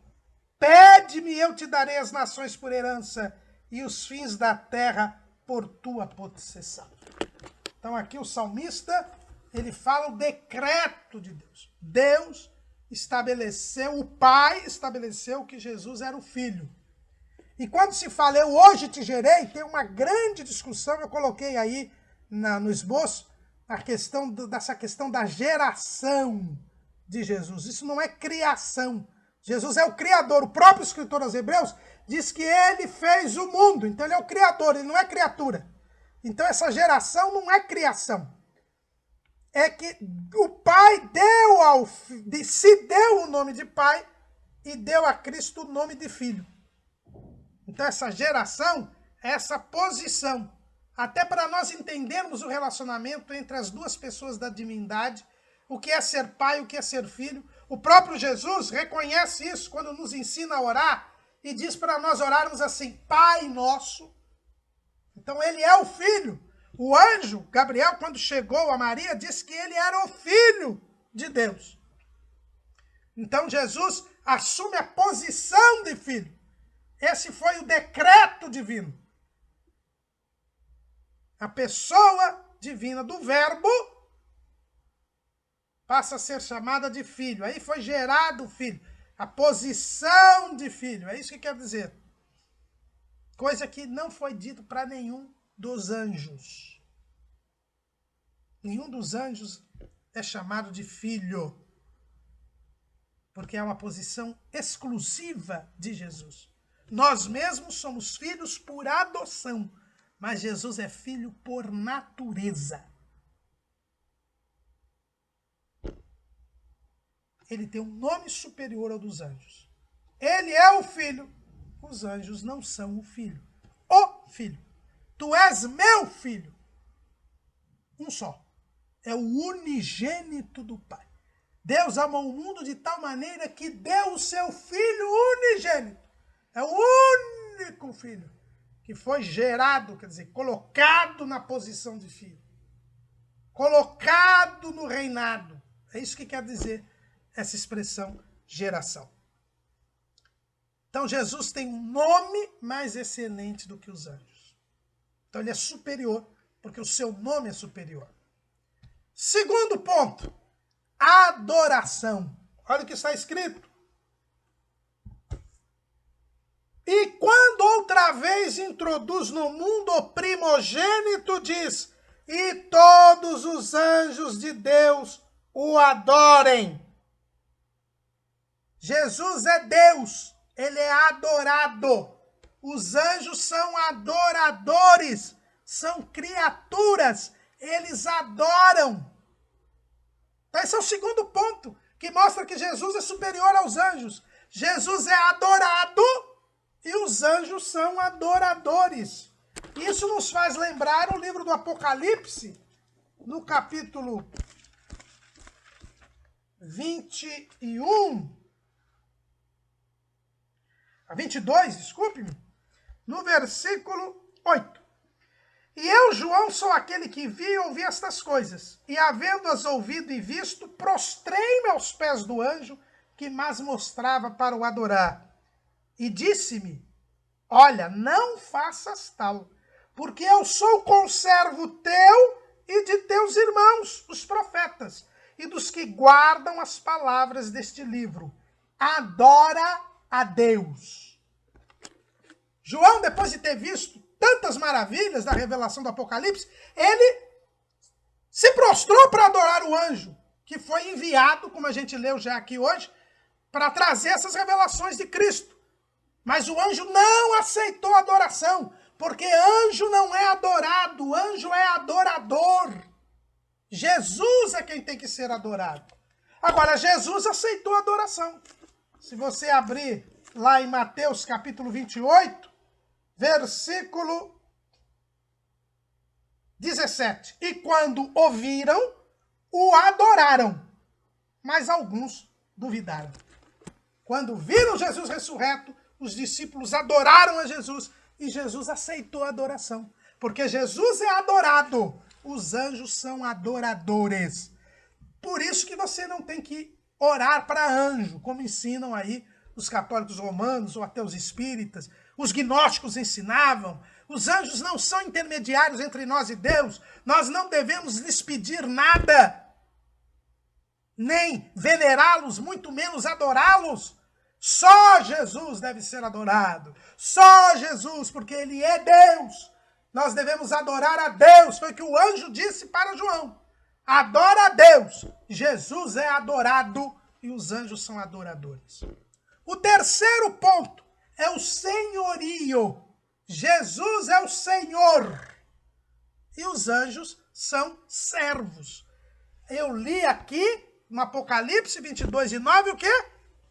Pede-me, eu te darei as nações por herança e os fins da terra por tua possessão. Então aqui o salmista, ele fala o decreto de Deus. Deus estabeleceu, o Pai estabeleceu que Jesus era o Filho. E quando se fala, eu hoje te gerei, tem uma grande discussão, eu coloquei aí no esboço, dessa questão da geração de Jesus. Isso não é criação. Jesus é o Criador. O próprio escritor aos Hebreus diz que ele fez o mundo. Então ele é o Criador, ele não é criatura. Então essa geração não é criação. É que o Pai se deu o nome de Pai e deu a Cristo o nome de Filho. Então essa geração é essa posição. Até para nós entendermos o relacionamento entre as duas pessoas da divindade, o que é ser pai, o que é ser filho. O próprio Jesus reconhece isso quando nos ensina a orar e diz para nós orarmos assim, Pai nosso. Então ele é o Filho. O anjo, Gabriel, quando chegou a Maria, disse que ele era o Filho de Deus. Então Jesus assume a posição de Filho. Esse foi o decreto divino. A pessoa divina do Verbo passa a ser chamada de Filho. Aí foi gerado o Filho. A posição de Filho. É isso que quer dizer. Coisa que não foi dito para nenhum dos anjos. Nenhum dos anjos é chamado de filho. Porque é uma posição exclusiva de Jesus. Nós mesmos somos filhos por adoção. Mas Jesus é filho por natureza. Ele tem um nome superior ao dos anjos. Ele é o Filho. Os anjos não são o Filho. O Filho. Tu és meu Filho. Um só. É o unigênito do Pai. Deus amou o mundo de tal maneira que deu o seu Filho unigênito. É o único Filho que foi gerado, quer dizer, colocado na posição de filho. Colocado no reinado. É isso que quer dizer essa expressão geração. Então Jesus tem um nome mais excelente do que os anjos. Então ele é superior, porque o seu nome é superior. Segundo ponto, adoração. Olha o que está escrito. E quando outra vez introduz no mundo o primogênito, diz, e todos os anjos de Deus o adorem. Jesus é Deus, ele é adorado. Os anjos são adoradores, são criaturas, eles adoram. Esse é o segundo ponto, que mostra que Jesus é superior aos anjos. Jesus é adorado e os anjos são adoradores. Isso nos faz lembrar o livro do Apocalipse, no capítulo 22, desculpe-me, no versículo 8. E eu, João, sou aquele que vi e ouvi estas coisas, e havendo-as ouvido e visto, prostrei-me aos pés do anjo que mas mostrava para o adorar. E disse-me, olha, não faças tal, porque eu sou conservo teu e de teus irmãos, os profetas, e dos que guardam as palavras deste livro. Adora a Deus. João, depois de ter visto tantas maravilhas da revelação do Apocalipse, ele se prostrou para adorar o anjo, que foi enviado, como a gente leu já aqui hoje, para trazer essas revelações de Cristo. Mas o anjo não aceitou a adoração, porque anjo não é adorado, anjo é adorador. Jesus é quem tem que ser adorado. Agora, Jesus aceitou a adoração. Se você abrir lá em Mateus capítulo 28, versículo 17. E quando ouviram, o adoraram, mas alguns duvidaram. Quando viram Jesus ressurreto, os discípulos adoraram a Jesus e Jesus aceitou a adoração. Porque Jesus é adorado, os anjos são adoradores. Por isso que você não tem que orar para anjo, como ensinam aí os católicos romanos ou até os espíritas. Os gnósticos ensinavam. Os anjos não são intermediários entre nós e Deus. Nós não devemos lhes pedir nada, nem venerá-los, muito menos adorá-los. Só Jesus deve ser adorado. Só Jesus, porque ele é Deus. Nós devemos adorar a Deus. Foi o que o anjo disse para João. Adora a Deus. Jesus é adorado e os anjos são adoradores. O terceiro ponto é o senhorio. Jesus é o Senhor e os anjos são servos. Eu li aqui no Apocalipse 22:9 o quê?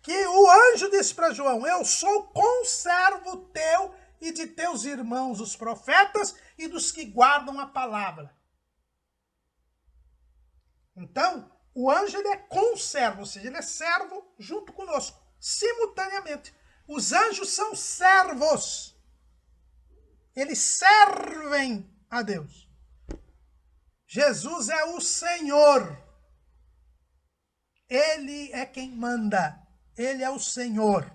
Que o anjo disse para João: eu sou conservo teu e de teus irmãos, os profetas, e dos que guardam a palavra. Então, o anjo ele é conservo, ou seja, ele é servo junto conosco, simultaneamente. Os anjos são servos. Eles servem a Deus. Jesus é o Senhor. Ele é quem manda. Ele é o Senhor.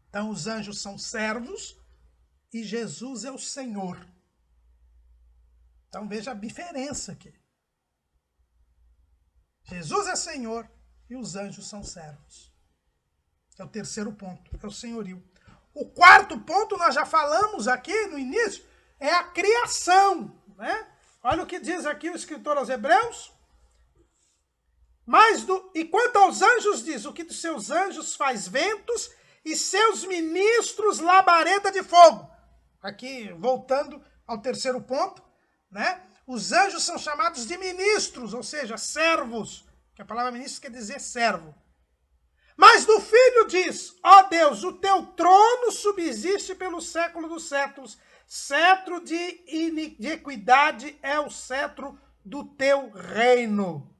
Então, os anjos são servos e Jesus é o Senhor. Então, veja a diferença aqui. Jesus é Senhor e os anjos são servos. É o terceiro ponto, é o senhorio. O quarto ponto, nós já falamos aqui no início, é a criação, né? Olha o que diz aqui o escritor aos Hebreus. E quanto aos anjos diz, o que dos seus anjos faz ventos e seus ministros labareda de fogo. Aqui, voltando ao terceiro ponto, né? Os anjos são chamados de ministros, ou seja, servos, que a palavra ministro quer dizer servo. Mas do Filho diz, ó Deus, o teu trono subsiste pelo século dos séculos, cetro de equidade é o cetro do teu reino.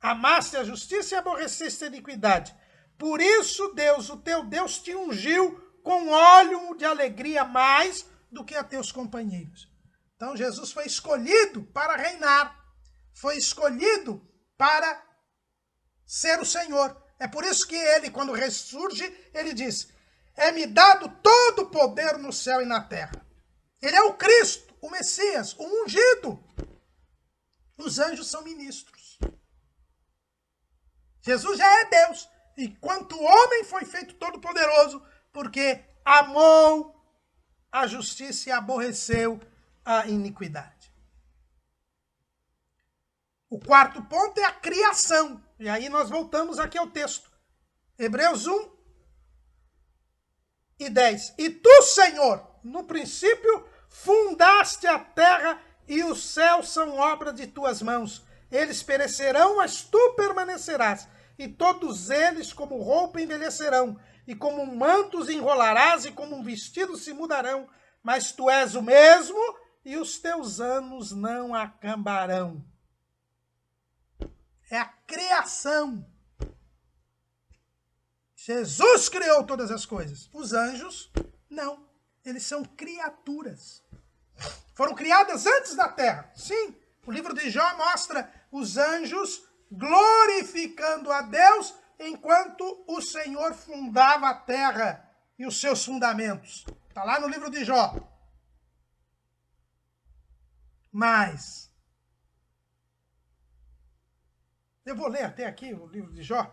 Amaste a justiça e aborreceste a iniquidade. Por isso, Deus, o teu Deus, te ungiu com óleo de alegria mais do que a teus companheiros. Então, Jesus foi escolhido para reinar. Foi escolhido para ser o Senhor. É por isso que ele, quando ressurge, ele diz, é-me dado todo o poder no céu e na terra. Ele é o Cristo, o Messias, o ungido. Os anjos são ministros. Jesus já é Deus. E quanto homem foi feito todo poderoso, porque amou a justiça e aborreceu a iniquidade. O quarto ponto é a criação. E aí nós voltamos aqui ao texto. Hebreus 1:10. E tu, Senhor, no princípio, fundaste a terra e os céus são obra de tuas mãos. Eles perecerão, mas tu permanecerás. E todos eles, como roupa, envelhecerão. E como um manto os enrolarás, e como um vestido se mudarão. Mas tu és o mesmo, e os teus anos não acabarão. É a criação. Jesus criou todas as coisas. Os anjos, não. Eles são criaturas. Foram criadas antes da terra. Sim, o livro de Jó mostra os anjos glorificando a Deus enquanto o Senhor fundava a terra e os seus fundamentos. Está lá no livro de Jó. Mas eu vou ler até aqui o livro de Jó,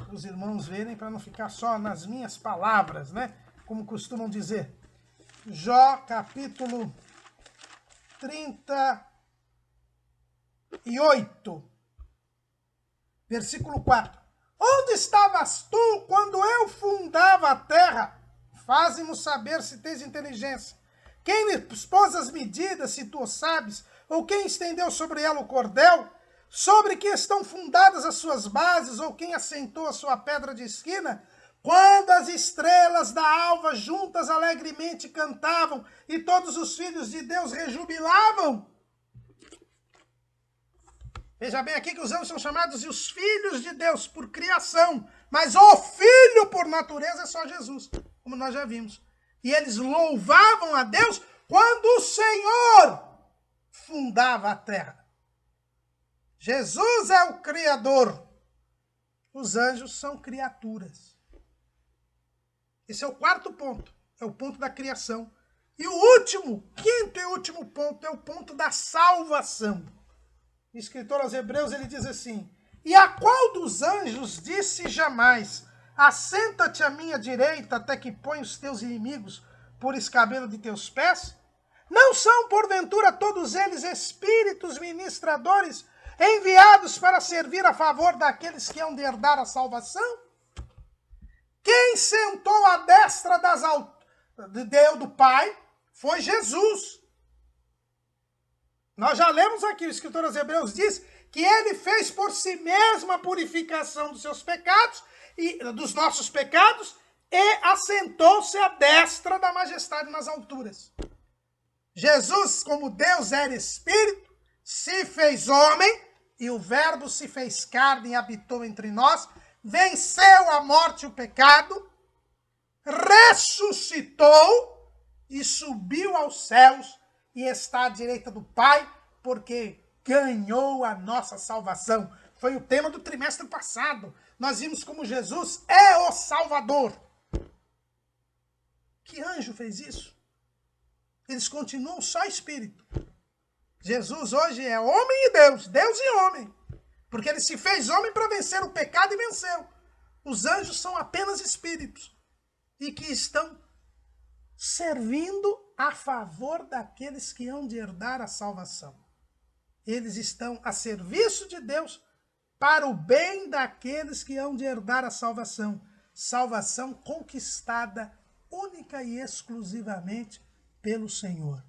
para os irmãos verem, para não ficar só nas minhas palavras, né? Como costumam dizer. Jó, capítulo 38, versículo 4. Onde estavas tu quando eu fundava a terra? Faze-nos saber se tens inteligência. Quem lhe pôs as medidas, se tu o sabes? Ou quem estendeu sobre ela o cordel? Sobre que estão fundadas as suas bases? Ou quem assentou a sua pedra de esquina? Quando as estrelas da alva juntas alegremente cantavam e todos os filhos de Deus rejubilavam. Veja bem aqui que os anjos são chamados de os filhos de Deus por criação. Mas o filho por natureza é só Jesus, como nós já vimos. E eles louvavam a Deus quando o Senhor fundava a terra. Jesus é o Criador. Os anjos são criaturas. Esse é o quarto ponto. É o ponto da criação. E o último, quinto e último ponto, é o ponto da salvação. O escritor aos Hebreus, ele diz assim: e a qual dos anjos disse jamais: assenta-te à minha direita até que ponha os teus inimigos por escabelo de teus pés? Não são, porventura, todos eles espíritos ministradores enviados para servir a favor daqueles que hão de herdar a salvação? Quem sentou à destra de Deus, do Pai, foi Jesus. Nós já lemos aqui, o escritor aos Hebreus diz que ele fez por si mesmo a purificação dos seus pecados, e dos nossos pecados, e assentou-se à destra da majestade nas alturas. Jesus, como Deus era Espírito, se fez homem, e o Verbo se fez carne e habitou entre nós, venceu a morte e o pecado, ressuscitou e subiu aos céus e está à direita do Pai, porque ganhou a nossa salvação. Foi o tema do trimestre passado. Nós vimos como Jesus é o Salvador. Que anjo fez isso? Eles continuam só espírito. Jesus hoje é homem e Deus, Deus e homem. Porque ele se fez homem para vencer o pecado e venceu. Os anjos são apenas espíritos e que estão servindo a favor daqueles que hão de herdar a salvação. Eles estão a serviço de Deus para o bem daqueles que hão de herdar a salvação. Salvação conquistada única e exclusivamente pelo Senhor.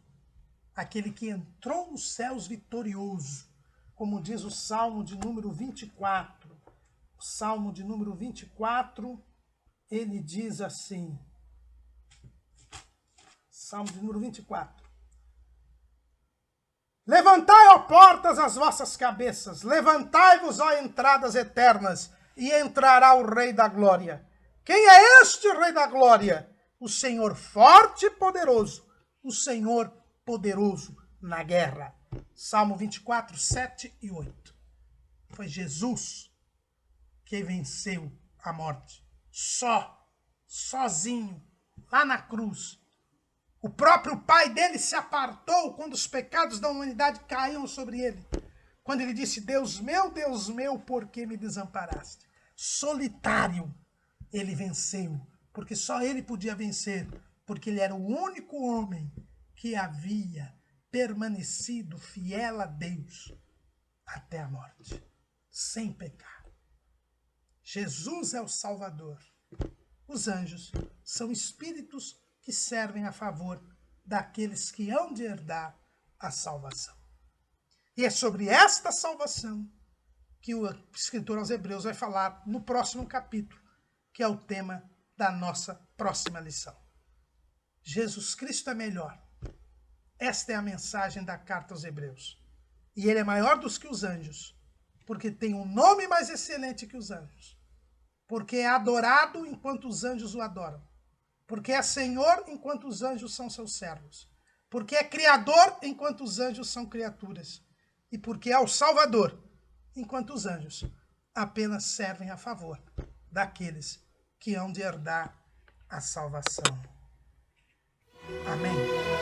Aquele que entrou nos céus vitorioso, como diz o Salmo de número 24. O Salmo de número 24, ele diz assim, Salmo de número 24. Levantai, ó portas, as vossas cabeças, levantai-vos, ó entradas eternas, e entrará o Rei da Glória. Quem é este Rei da Glória? O Senhor forte e poderoso, o Senhor poderoso na guerra. Salmo 24, 7 e 8. Foi Jesus que venceu a morte. Sozinho, lá na cruz. O próprio Pai dele se apartou quando os pecados da humanidade caíam sobre ele. Quando ele disse, Deus meu, por que me desamparaste? Solitário, ele venceu. Porque só ele podia vencer. Porque ele era o único homem que havia permanecido fiel a Deus até a morte. Sem pecado. Jesus é o Salvador. Os anjos são espíritos que servem a favor daqueles que hão de herdar a salvação. E é sobre esta salvação que o escritor aos Hebreus vai falar no próximo capítulo, que é o tema da nossa próxima lição. Jesus Cristo é melhor. Esta é a mensagem da carta aos Hebreus. E ele é maior dos que os anjos, porque tem um nome mais excelente que os anjos. Porque é adorado enquanto os anjos o adoram. Porque é Senhor enquanto os anjos são seus servos. Porque é Criador enquanto os anjos são criaturas. E porque é o Salvador enquanto os anjos apenas servem a favor daqueles que hão de herdar a salvação. Amém.